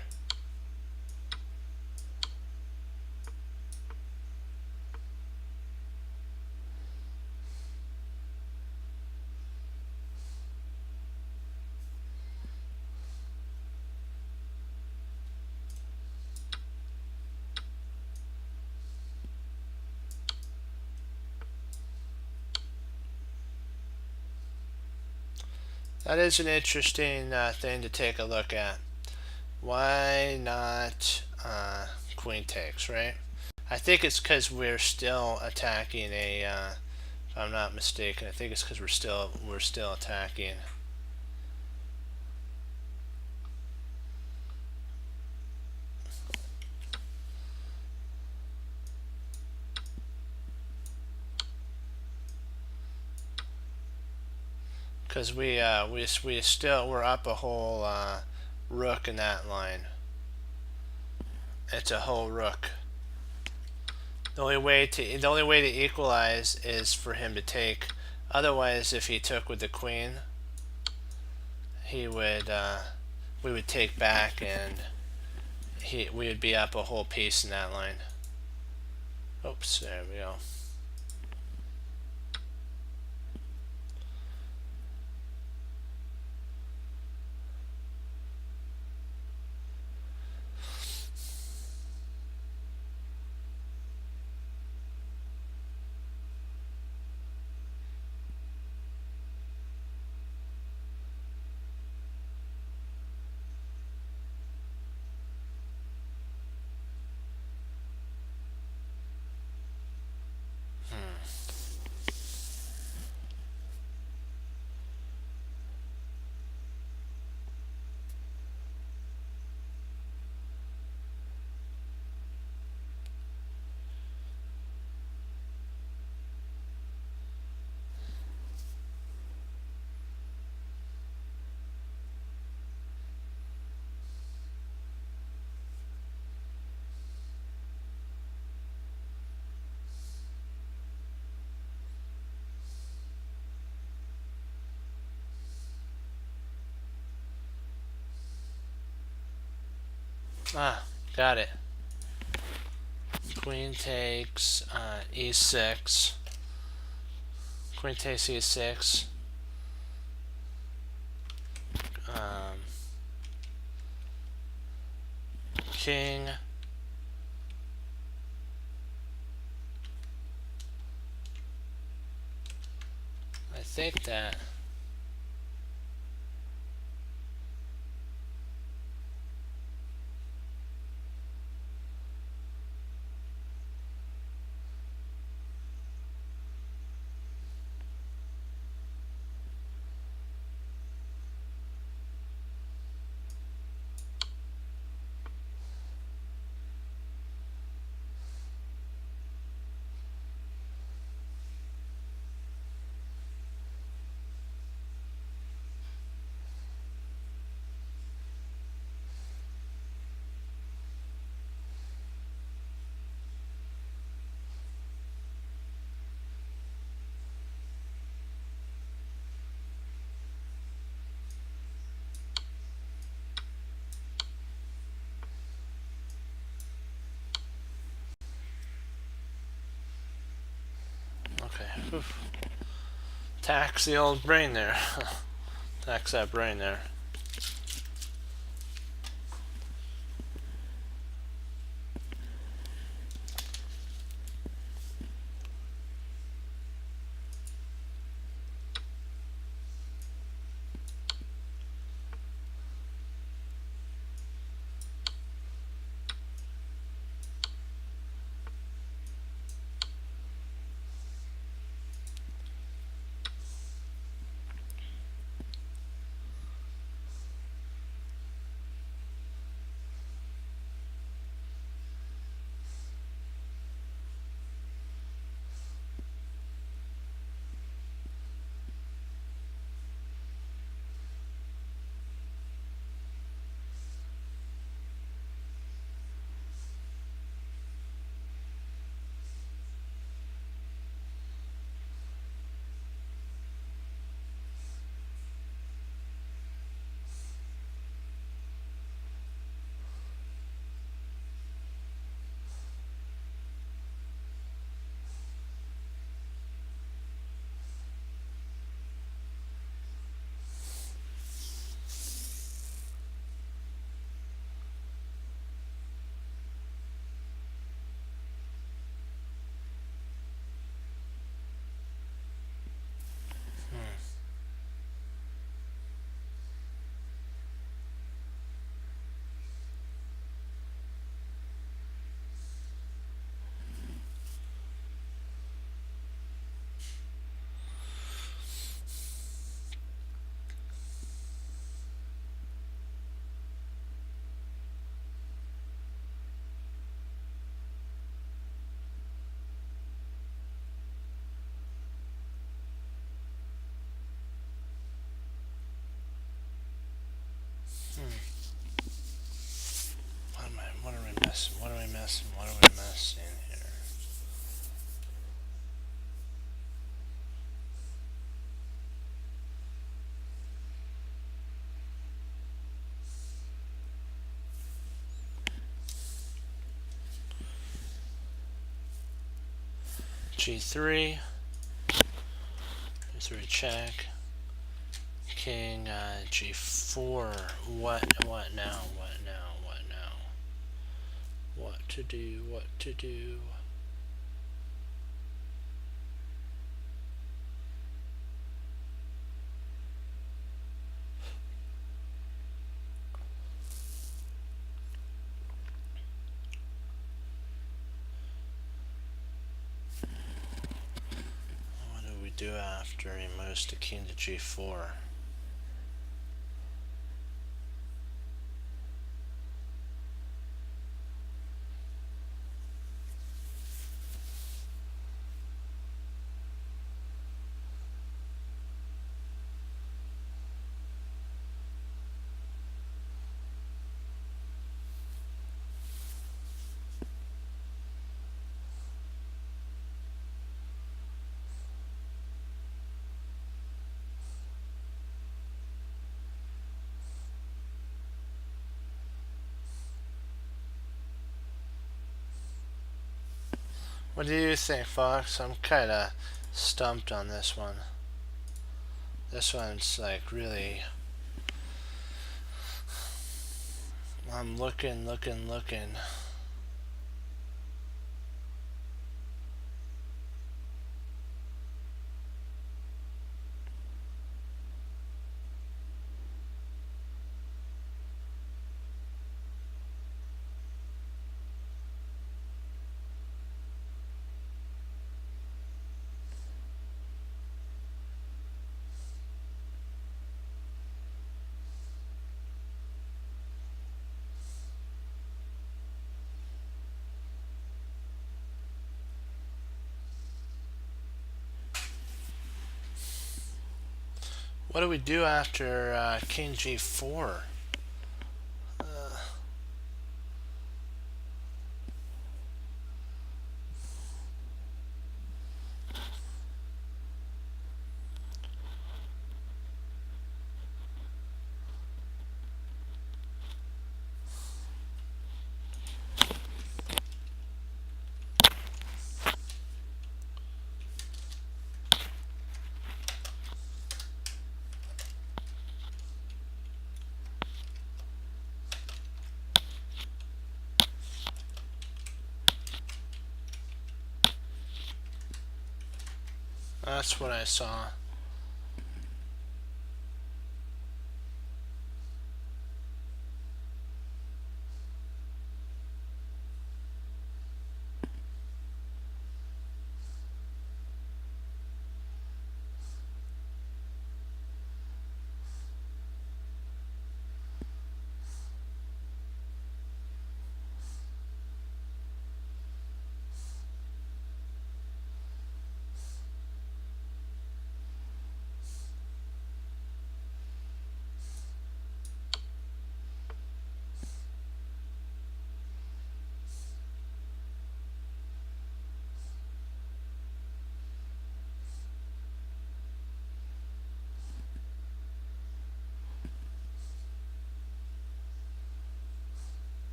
That is an interesting thing to take a look at. Why not queen takes, right? I think it's because we're still attacking if I'm not mistaken. I think it's because we're still attacking. Because we're up a whole rook in that line. It's a whole rook. The only way to equalize is for him to take. Otherwise, if he took with the queen, he would we would take back, and we would be up a whole piece in that line. Oops, there we go. Ah, got it. queen takes e6. Queen takes e6. King. I think that okay. Oof. Tax the old brain there. Tax that brain there. What are we missing? What are we missing? What are we missing here? G3. G3 check. King G4. What now? What now? What now? What to do? What to do? What do we do after he moves to king to G4? What do you think, Fox? I'm kind of stumped on this one. This one's like really... I'm looking. What do we do after King G4? That's what I saw.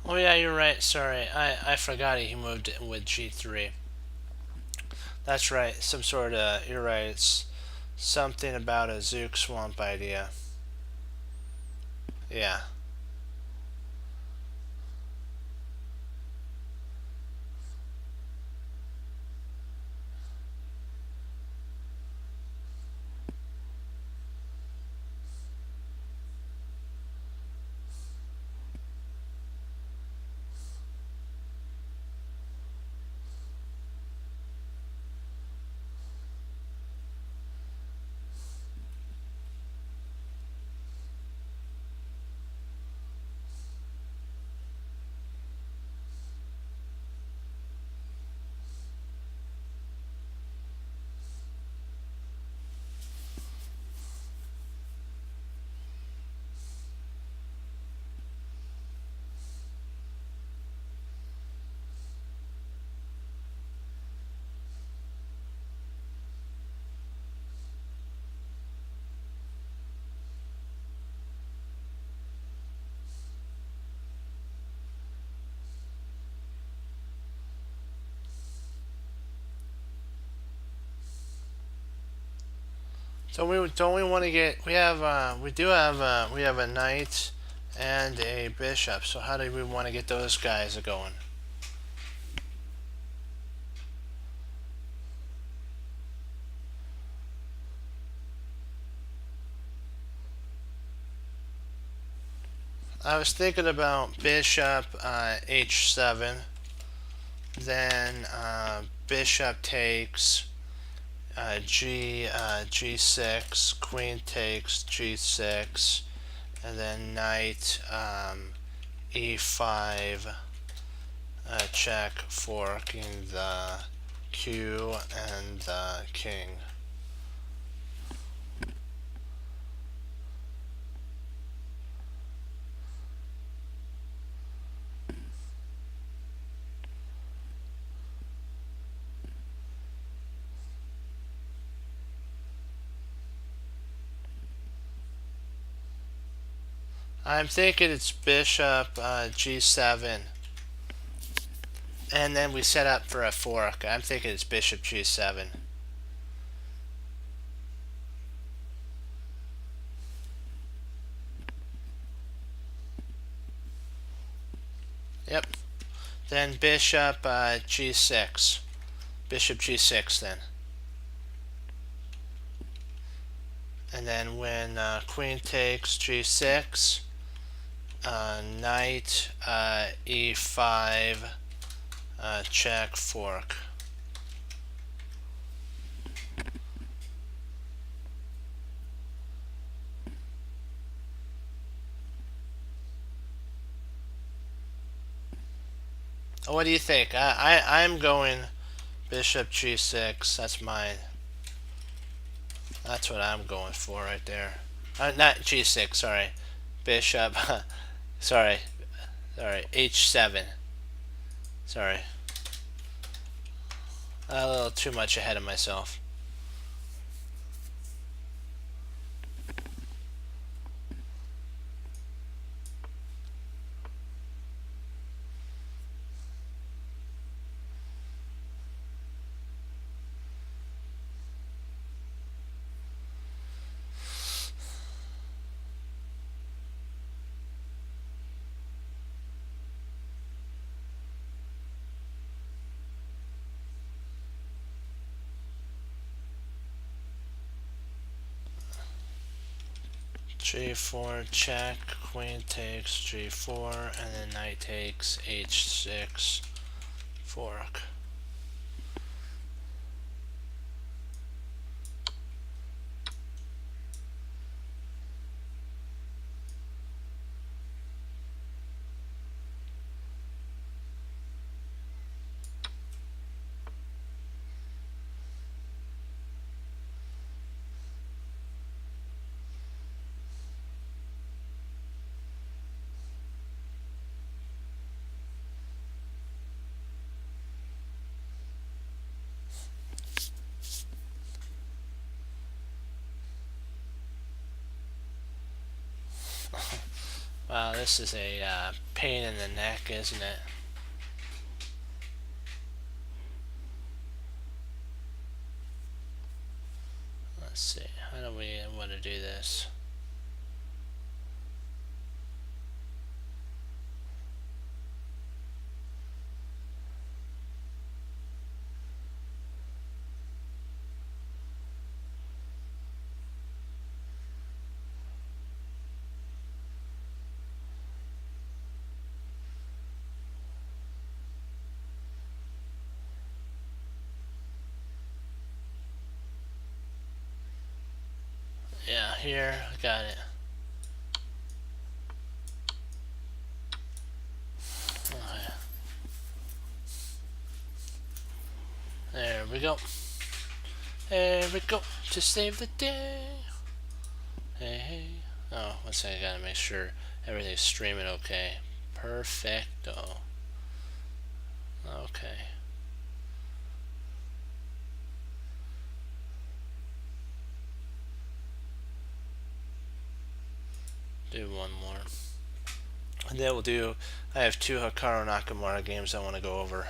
Oh yeah, you're right. Sorry, I forgot he moved it with G3. That's right. Some sort of. You're right. It's something about a Zook Swamp idea. Yeah. Don't we want to get we have a knight and a bishop. So how do we want to get those guys going? I was thinking about bishop h7, then bishop takes g6, queen takes g6, and then knight e5 check, forking the q and the king. I'm thinking it's bishop g7, and then we set up for a fork. I'm thinking it's bishop g7. Yep. Then bishop g6. Bishop g6 then. And then when queen takes g6, knight e5, check, fork. What do you think? I'm going bishop g6. That's mine. That's what I'm going for right there. Not g6, sorry. Bishop, sorry. Sorry, h7. Sorry. A little too much ahead of myself. g4 check, queen takes g4, and then knight takes h6, fork. Wow, this is a pain in the neck, isn't it? Let's see, how do we want to do this? Yeah, here, got it. Okay. There we go. There we go. To save the day. Hey, hey. Oh, one second, I gotta make sure everything's streaming okay. Perfecto. Okay. Do one more. And then we'll do, I have 2 Hikaru Nakamura games I want to go over.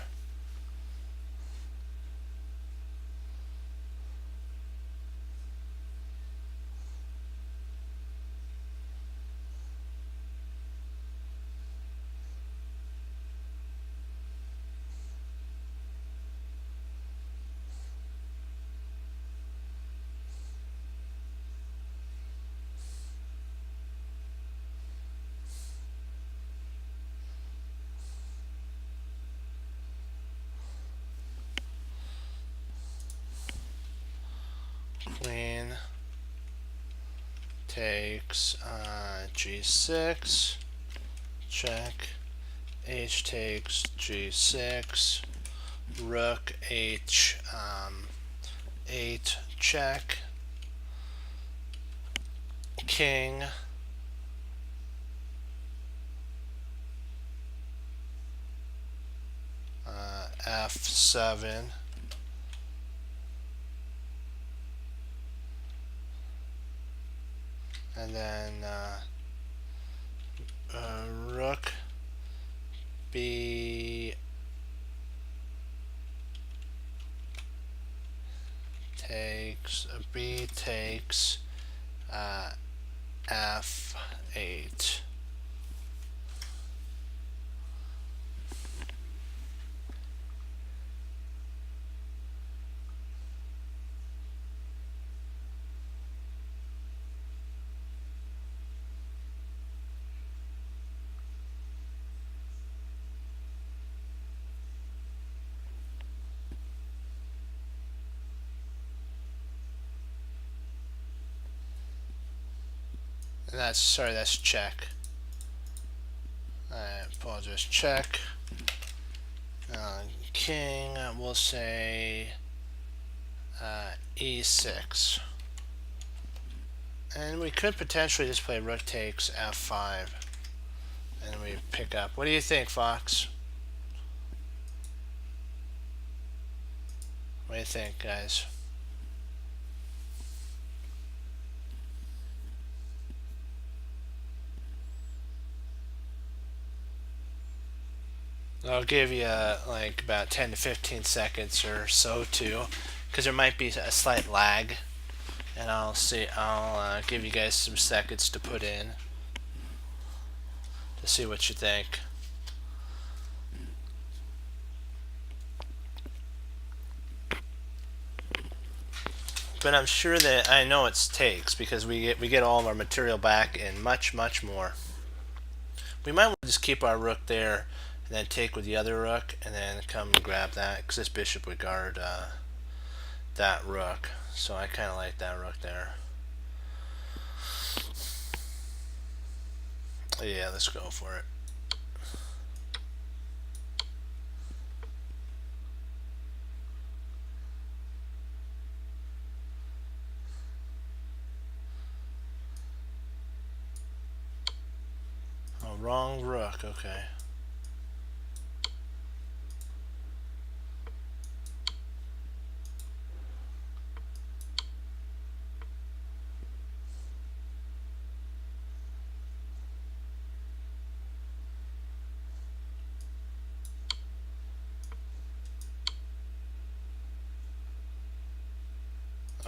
Queen takes g6, check, h takes g6, rook h 8, check, king f7, and then B takes F8. And that's check. I apologize, check. King, we'll say E6. And we could potentially just play rook takes F5. And we pick up. What do you think, Fox? What do you think, guys? I'll give you like about 10 to 15 seconds or so too, because there might be a slight lag, and I'll give you guys some seconds to put in to see what you think. But I'm sure that I know it's takes because we get all of our material back and much more. We might want to just keep our rook there and then take with the other rook and then come and grab that, because this bishop would guard that rook. So I kind of like that rook there. Yeah, let's go for it. Oh, wrong rook, okay.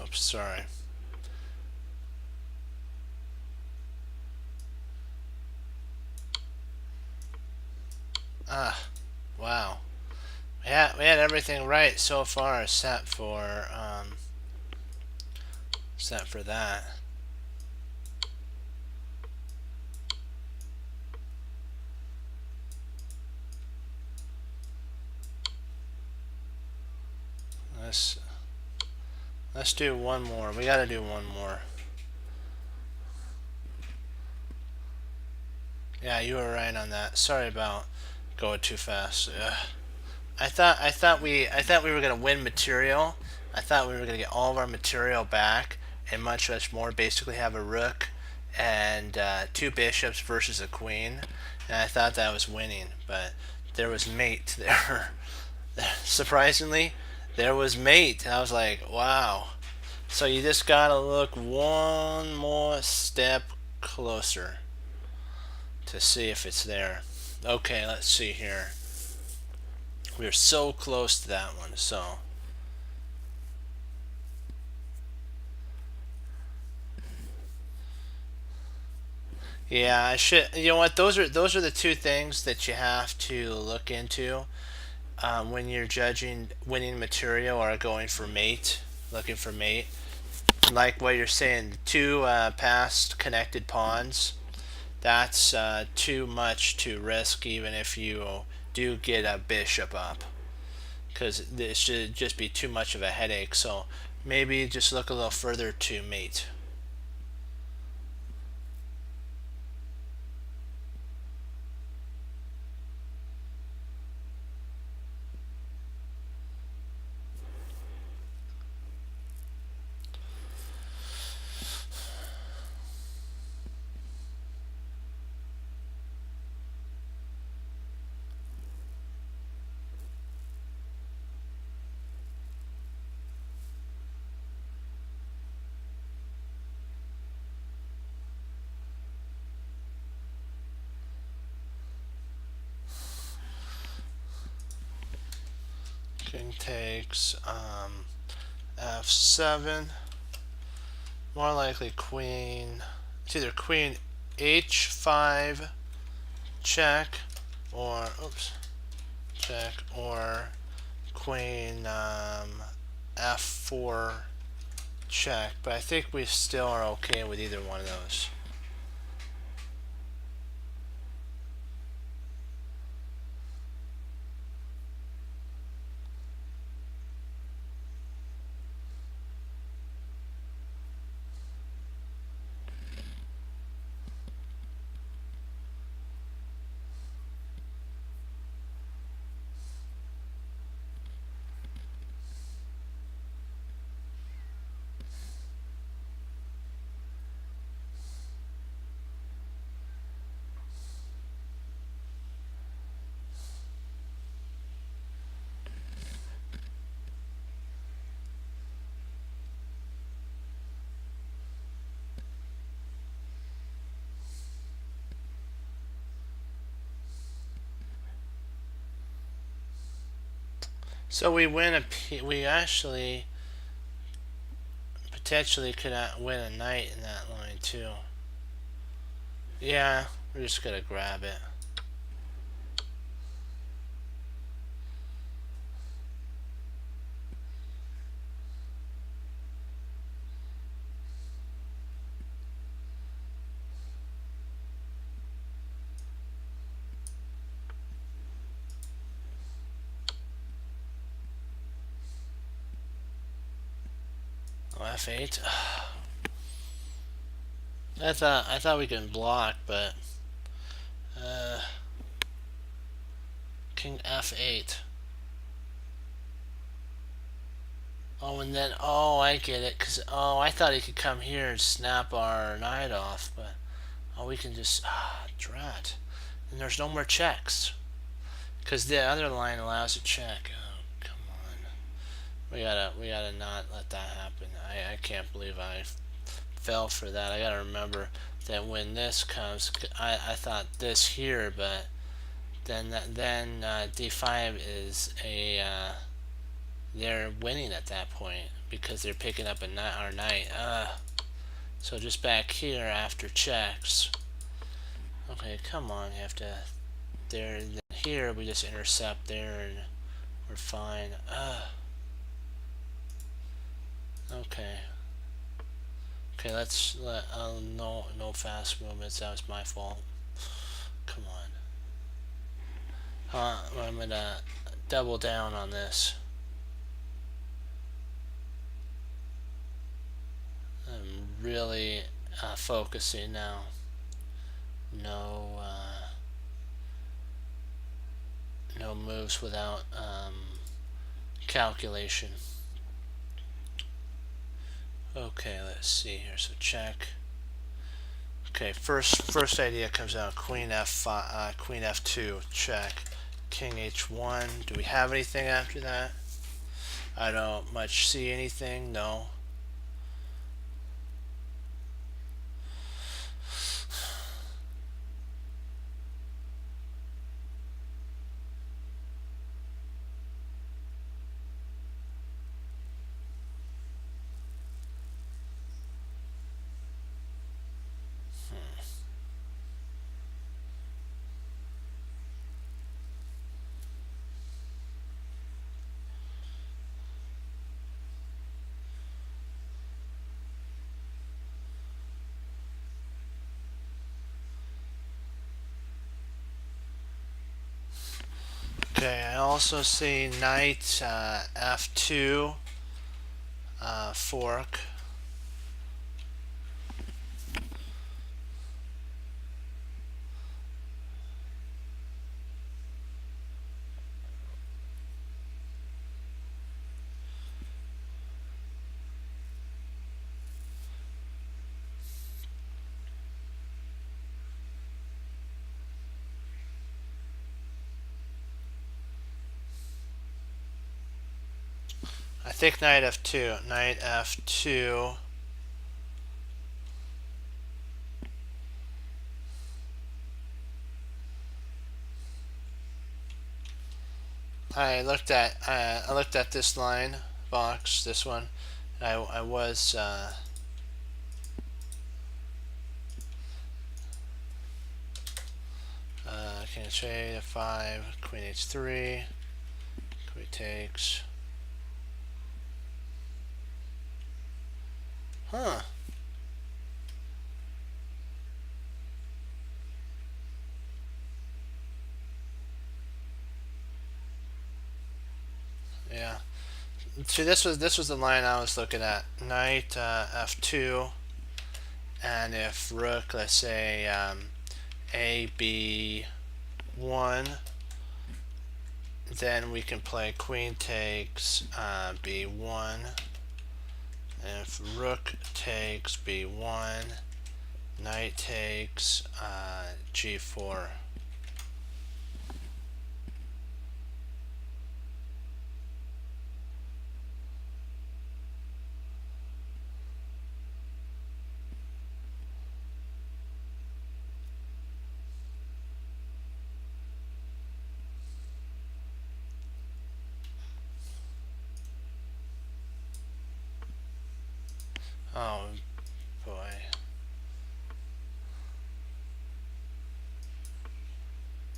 Oops, sorry. Ah, wow. We had everything right so far except for that. Let's do one more. We gotta do one more. Yeah, you were right on that. Sorry about going too fast. Ugh. I thought we were gonna win material. I thought we were gonna get all of our material back and much more. Basically, have a rook and two bishops versus a queen, and I thought that was winning. But there was mate there. Surprisingly, there was mate. I was like, wow. So you just gotta look one more step closer to see if it's there. Okay, let's see here. We are so close to that one. So yeah, I should. You know what? Those are the two things that you have to look into when you're judging winning material or going for mate, looking for mate. Like what you're saying, two past connected pawns. That's too much to risk, even if you do get a bishop up, because this should just be too much of a headache. So maybe just look a little further to mate. King takes f7. More likely queen. It's either queen h5 check or oops check or queen f4 check. But I think we still are okay with either one of those. So we win we actually potentially could win a knight in that line too. Yeah, we're just gonna grab it. Oh, f8. I thought we can block, but king f8. Oh, and then I get it, cause I thought he could come here and snap our knight off, but we can just drat. And there's no more checks, cause the other line allows a check. Oh, come on. We gotta not let that happen. I can't believe I fell for that. I gotta remember that when this comes, I thought this here, but then d5 is a they're winning at that point because they're picking up our knight. So just back here after checks. Okay, come on, you have to. There, here we just intercept there and we're fine. Okay. Okay, let's let no fast movements. That was my fault. Come on. I'm gonna double down on this. I'm really focusing now. No moves without calculation. Okay, let's see here. So check. Okay, first idea comes out. Queen f5, queen f2, check. King h1. Do we have anything after that? I don't much see anything. No. Okay, I also see knight f2 fork. I think knight f2. Knight f2. I looked at this line box, this one. I was king h8 f5, queen h3, queen takes. Huh. Yeah. See, this was the line I was looking at. Knight f2, and if rook, let's say a b1, then we can play queen takes b1. And if rook takes b1, knight takes g4. Oh boy.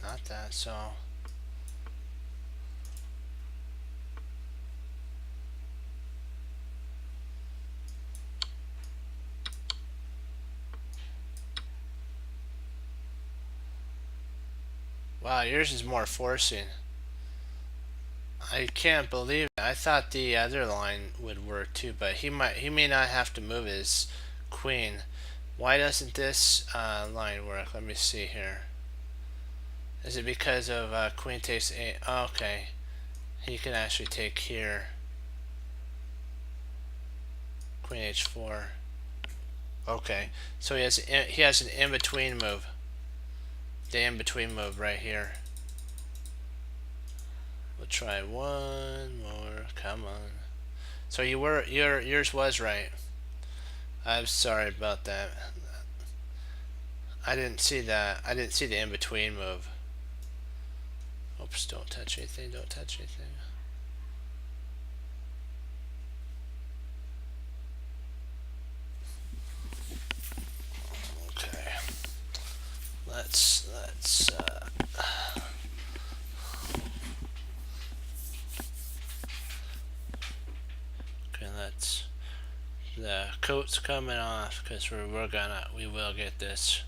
Not that, so wow, yours is more forcing. I can't believe it. I thought the other line would work too, but he may not have to move his queen. Why doesn't this line work? Let me see here. Is it because of queen takes a? Oh, okay, he can actually take here. Queen h4. Okay, so he has an in between move. The in between move right here. We'll try one more. Come on. So yours was right. I'm sorry about that. I didn't see that. I didn't see the in between move. Oops! Don't touch anything. Don't touch anything. Okay. Let's. Okay. Let's. The coat's coming off because we will get this.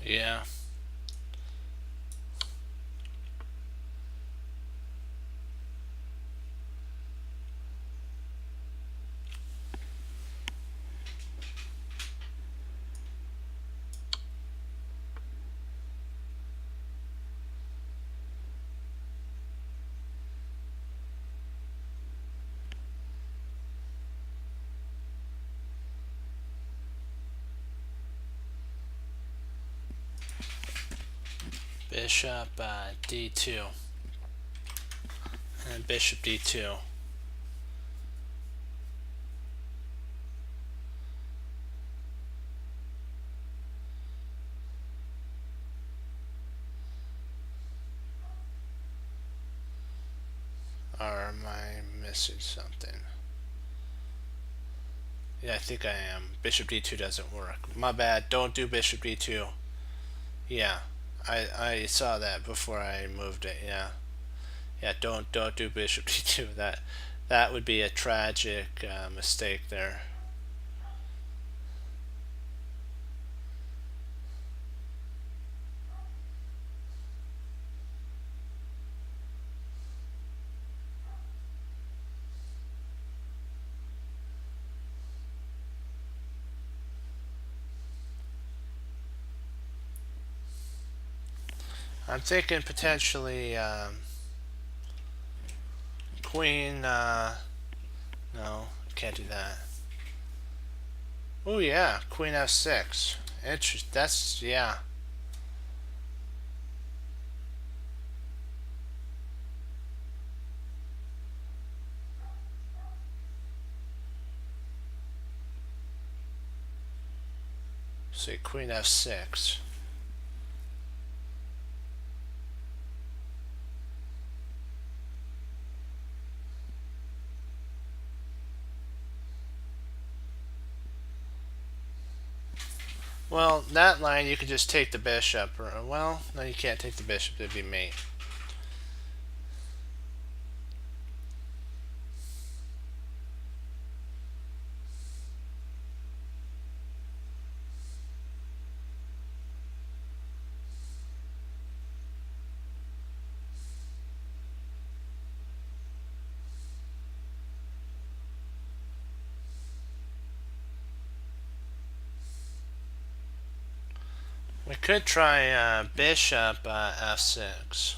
Yeah. Bishop d2 and bishop d2. Or am I missing something? Yeah, I think I am. Bishop d2 doesn't work. My bad. Don't do bishop d2. Yeah, I saw that before I moved it. Yeah, yeah. Don't do bishop d2. That would be a tragic mistake there. I'm thinking potentially queen. No, can't do that. Oh yeah, queen f6. That's yeah. Say queen f6. Well, that line you could just take the bishop. Or, well, no, you can't take the bishop. It'd be mate. We could try bishop f6.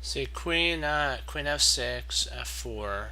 See queen f6, f4.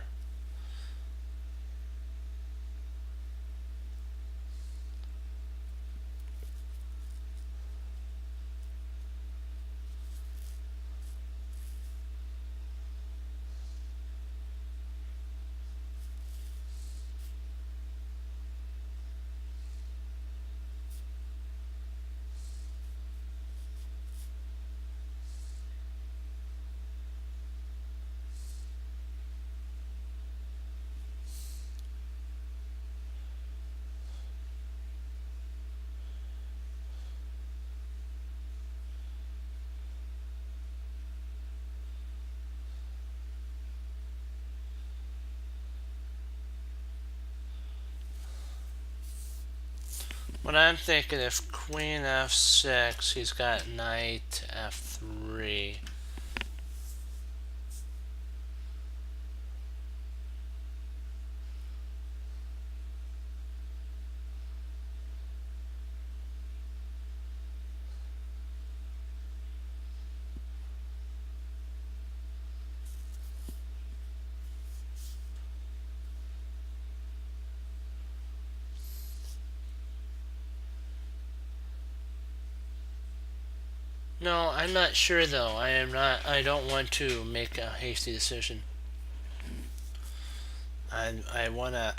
What I'm thinking, if queen f6, he's got knight f3. No, I'm not sure though. I am not. I don't want to make a hasty decision. I wanna.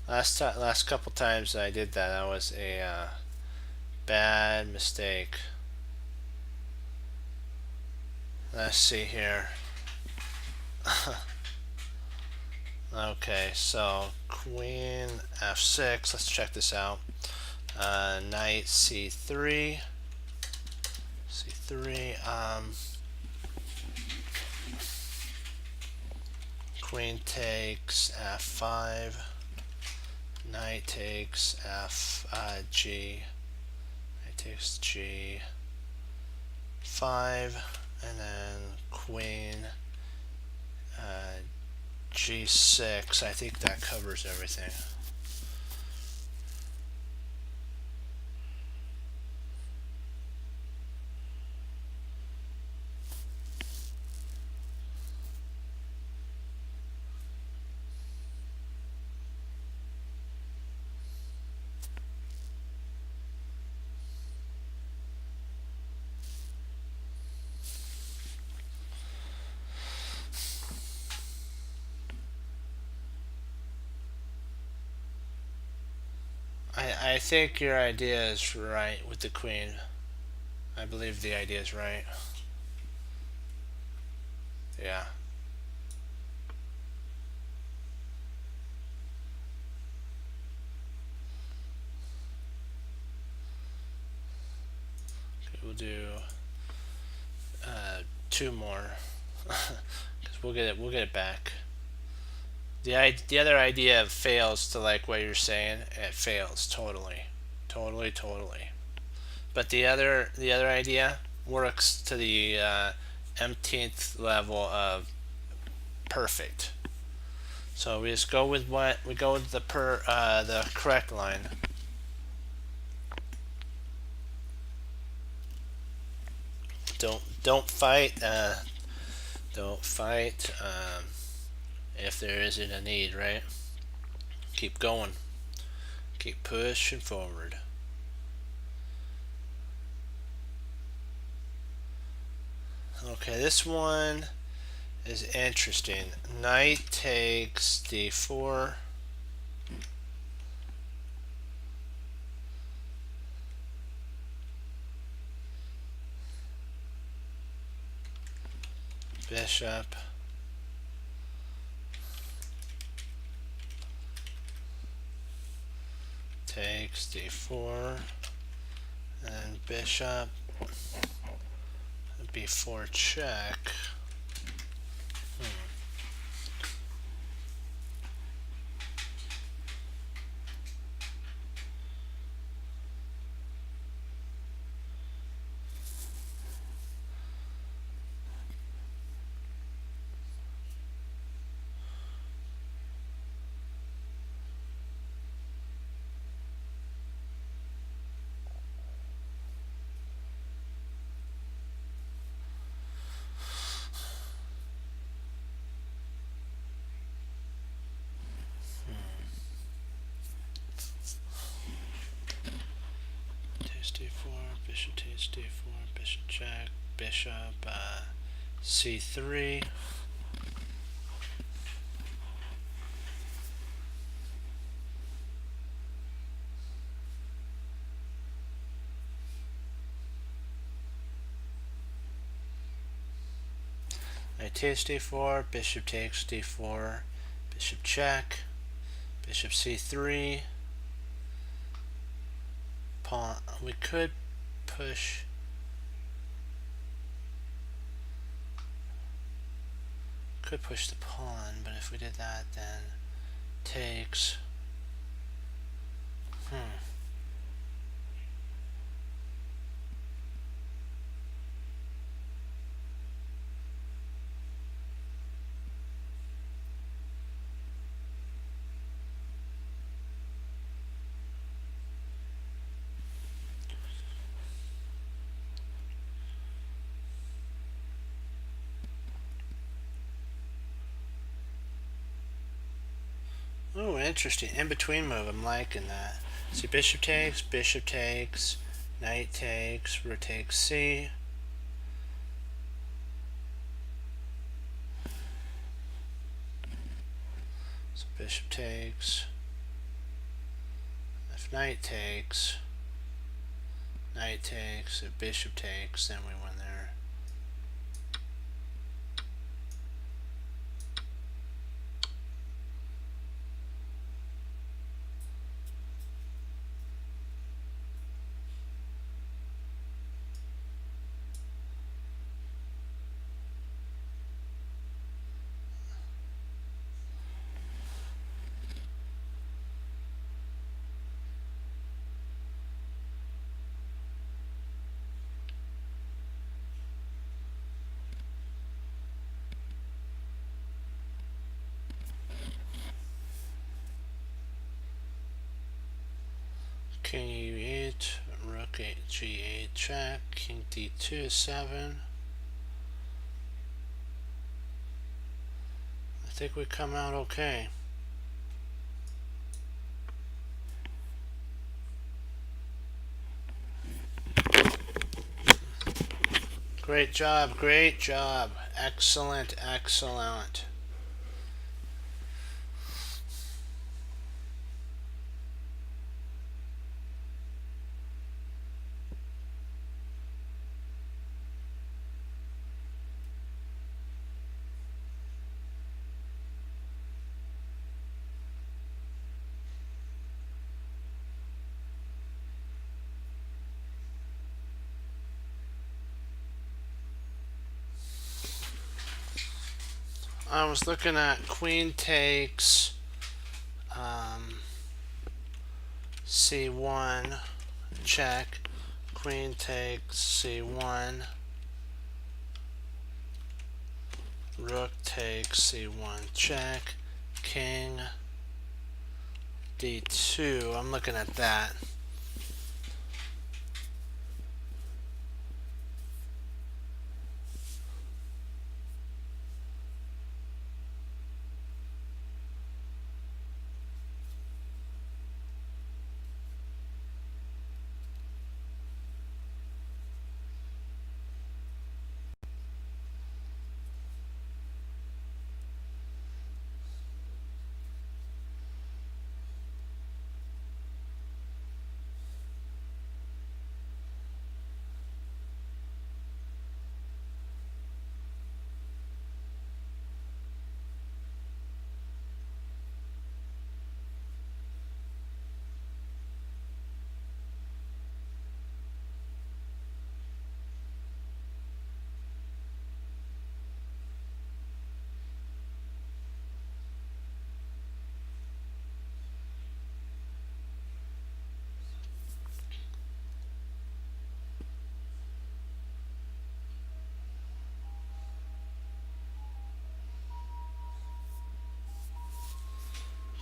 last couple times I did that, that was a bad mistake. Let's see here. Okay, so queen f6. Let's check this out. Knight c3. c3. Queen takes f5. Knight takes g. Knight takes g5, and then queen g6. I think that covers everything. I think your idea is right with the queen. I believe the idea is right. Yeah. Okay, we'll do two more because we'll get it. We'll get it back. The other idea fails to like what you're saying. It fails totally, totally. But the other idea works to the mth level of perfect. So we just go with what we go with the correct line. Don't fight. Don't fight if there isn't a need, right? Keep going. Keep pushing forward. Okay, this one is interesting. Knight takes d4. Bishop. Takes d4. And bishop. b4 check. Takes d4, bishop takes d4, bishop check, bishop c3. Knight takes d4, bishop takes d4, bishop check, bishop c3. Pawn. We could push. Could push the pawn, but if we did that, then takes. Oh, interesting. In between move. I'm liking that. See, bishop takes, knight takes, rook takes c. So bishop takes. If knight takes, if bishop takes, then we win there. King e8, rook 8, g8 check, king d2 7. I think we come out okay. Great job, excellent, excellent. I was looking at queen takes c1 check, queen takes c1, rook takes c1 check, king d2. I'm looking at that.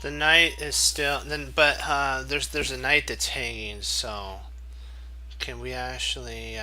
The knight is still then, but there's a knight that's hanging. So can we actually?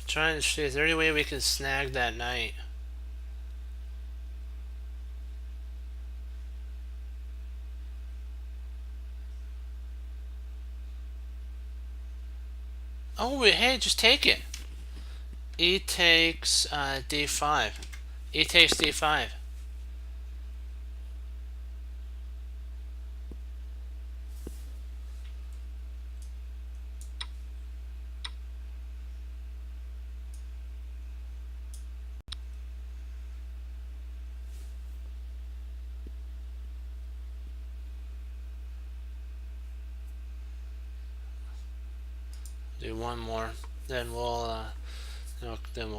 Trying to see, is there any way we can snag that knight? Oh, wait, hey, just take it. E takes d5. E takes d5. Do one more, then we'll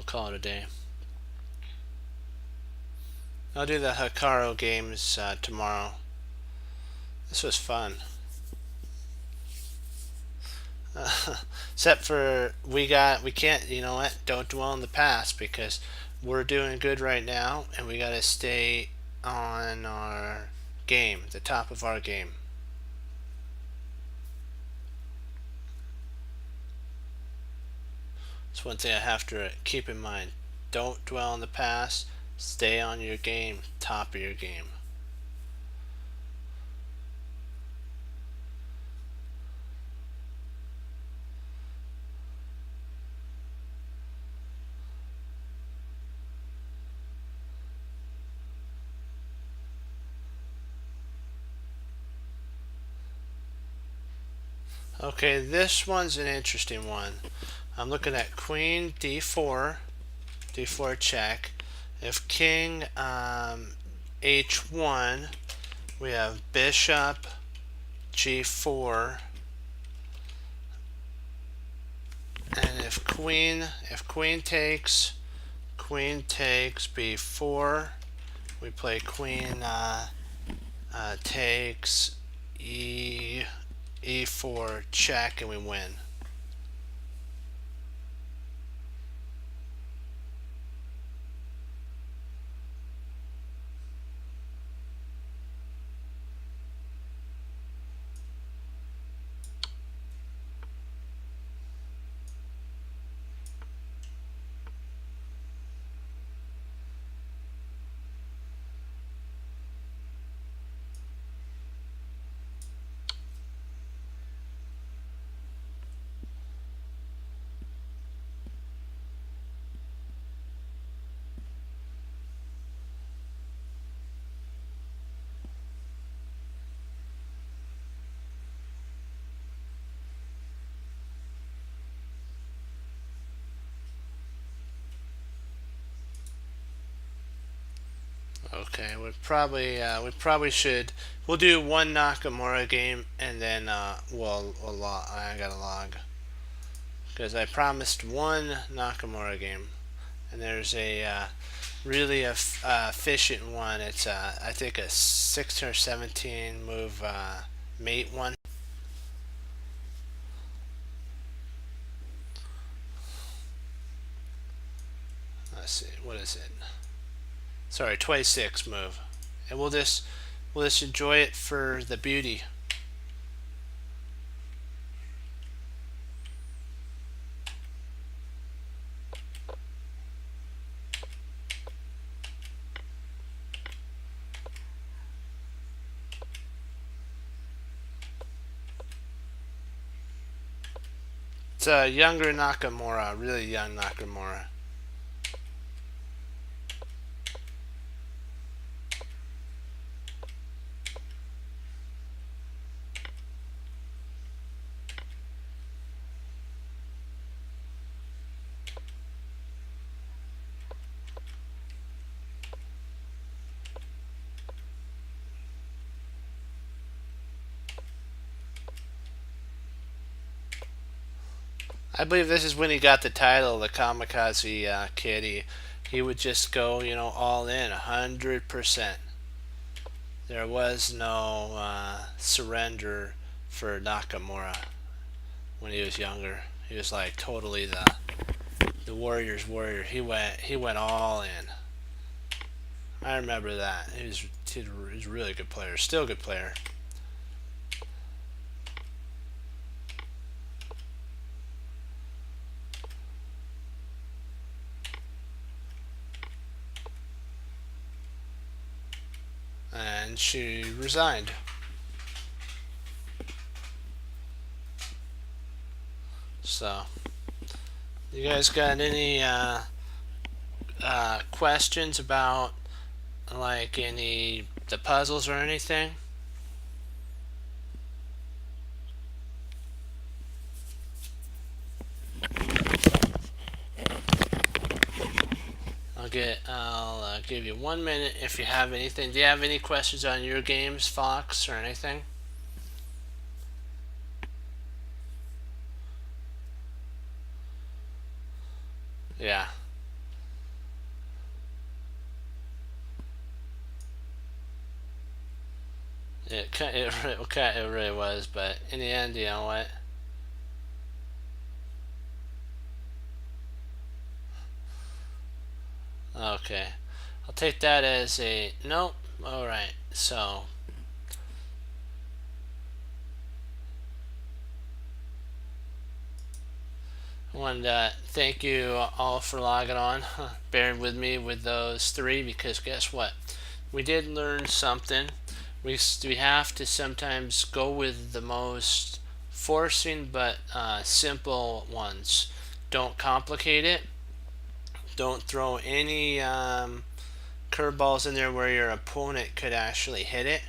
call it a day. I'll do the Hikaru games tomorrow. This was fun. Except for we can't, you know what, don't dwell in the past, because we're doing good right now and we gotta stay on our game, the top of our game. It's one thing I have to keep in mind. Don't dwell in the past, stay on your game, top of your game. Okay, this one's an interesting one. I'm looking at queen d4, d4 check. If king h1, we have bishop g4, and if queen takes b4, we play queen takes e4 check, and we win. Okay, we probably should. We'll do one Nakamura game and then I gotta log because I promised one Nakamura game, and there's a really efficient one. It's I think a 16 or 17 move mate one. Let's see, what is it? Sorry, 26 move, and we'll just enjoy it for the beauty. It's a younger Nakamura, really young Nakamura. I believe this is when he got the title, the Kamikaze Kid. He would just go, all in, 100%. There was no surrender for Nakamura when he was younger. He was like totally the Warriors warrior. He went all in. I remember that. He was a really good player. Still a good player. And she resigned. So, you guys got any questions about like the puzzles or anything? I'll give you 1 minute if you have anything. Do you have any questions on your games, Fox, or anything? Yeah. It really was, but in the end, you know what? Okay. I'll take that as a nope. Alright, so I wanted to thank you all for logging on, bearing with me with those three, because guess what? We did learn something. We have to sometimes go with the most forcing but simple ones. Don't complicate it. Don't throw any curveballs in there where your opponent could actually hit it.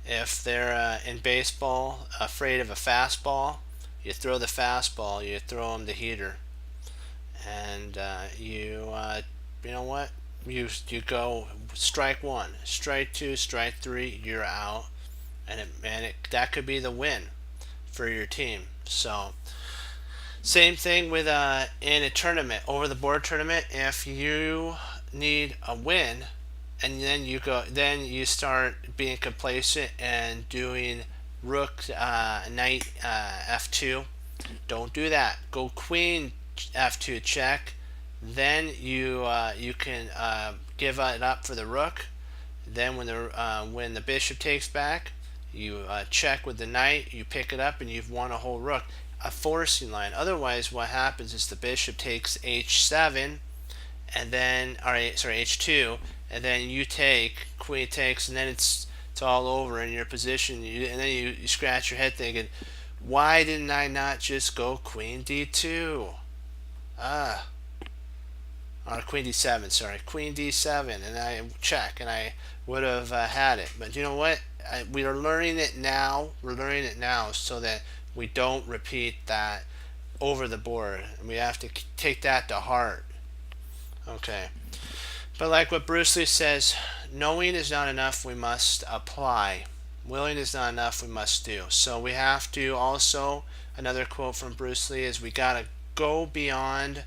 If they're in baseball afraid of a fastball, you throw the fastball, you throw them the heater, and you know what? You go strike one, strike two, strike three, you're out, and that could be the win for your team. So same thing with in a tournament, over the board tournament. If you need a win, and then you start being complacent and doing rook knight f2. Don't do that. Go queen f2 check. Then you can give it up for the rook. Then when the bishop takes back, you check with the knight. You pick it up and you've won a whole rook. A forcing line. Otherwise, what happens is the bishop takes h7, and then h2, and then you take, queen takes, and then it's all over in your position. And then you scratch your head thinking, why didn't I not just go queen d2? Or queen d7, sorry, queen d7, and I check, and I would have had it. But you know what? We are learning it now. We're learning it now so that we don't repeat that over the board. And we have to take that to heart. Okay. But like what Bruce Lee says, knowing is not enough, we must apply. Willing is not enough, we must do. So we have to also, another quote from Bruce Lee is, we gotta go beyond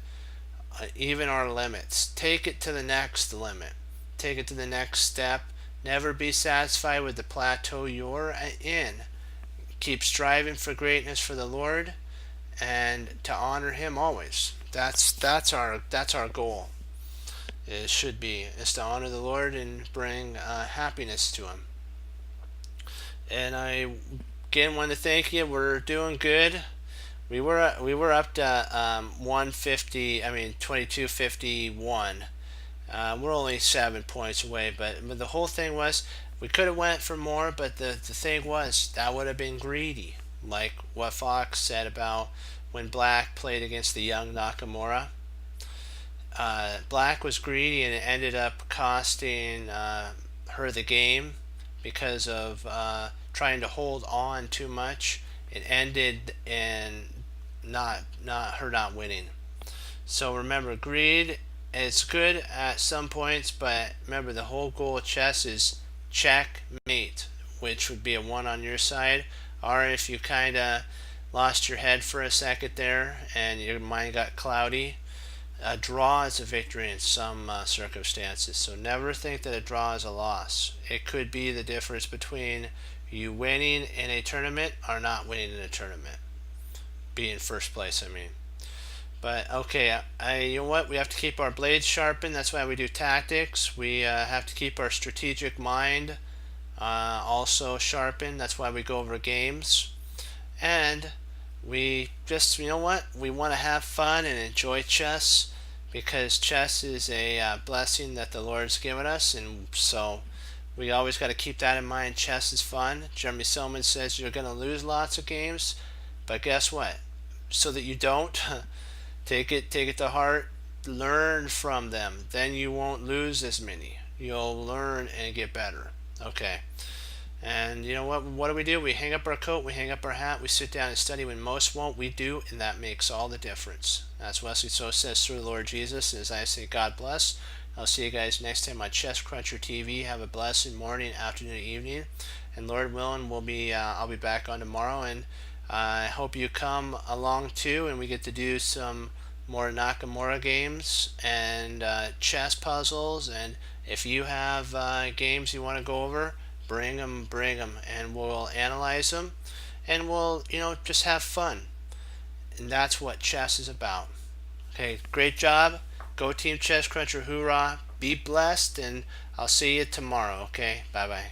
even our limits. Take it to the next limit. Take it to the next step. Never be satisfied with the plateau you're in. Keep striving for greatness for the Lord and to honor Him always. That's our goal. It should be is to honor the Lord and bring happiness to Him. And I again want to thank you. We're doing good. We were up to 150. I mean 2251. We're only 7 points away, but the whole thing was we could have went for more, but the thing was that would have been greedy, like what Fox said about when Black played against the young Nakamura. Black was greedy and it ended up costing her the game because of trying to hold on too much. It ended in not her not winning. So remember, greed is good at some points, but remember the whole goal of chess is checkmate, which would be a one on your side. Or if you kind of lost your head for a second there and your mind got cloudy, a draw is a victory in some circumstances. So never think that a draw is a loss. It could be the difference between you winning in a tournament or not winning in a tournament. Being first place, I mean. But okay, you know what? We have to keep our blades sharpened. That's why we do tactics. We have to keep our strategic mind also sharpened. That's why we go over games. And we just, you know what? We want to have fun and enjoy chess because chess is a blessing that the Lord's given us. And so we always got to keep that in mind. Chess is fun. Jeremy Silman says you're going to lose lots of games, but guess what? So that you don't, take it to heart. Learn from them. Then you won't lose as many. You'll learn and get better. Okay. And you know what? What do? We hang up our coat, we hang up our hat, we sit down and study when most won't. We do, and that makes all the difference. That's Wesley So says through the Lord Jesus. As I say, God bless. I'll see you guys next time on Chess Cruncher TV. Have a blessed morning, afternoon, evening, and Lord willing, I'll be back on tomorrow. And I hope you come along too, and we get to do some more Nakamura games and chess puzzles. And if you have games you want to go over, bring them, and we'll analyze them, and we'll just have fun. And that's what chess is about. Okay, great job. Go Team Chess Cruncher, hoorah. Be blessed, and I'll see you tomorrow. Okay, bye bye.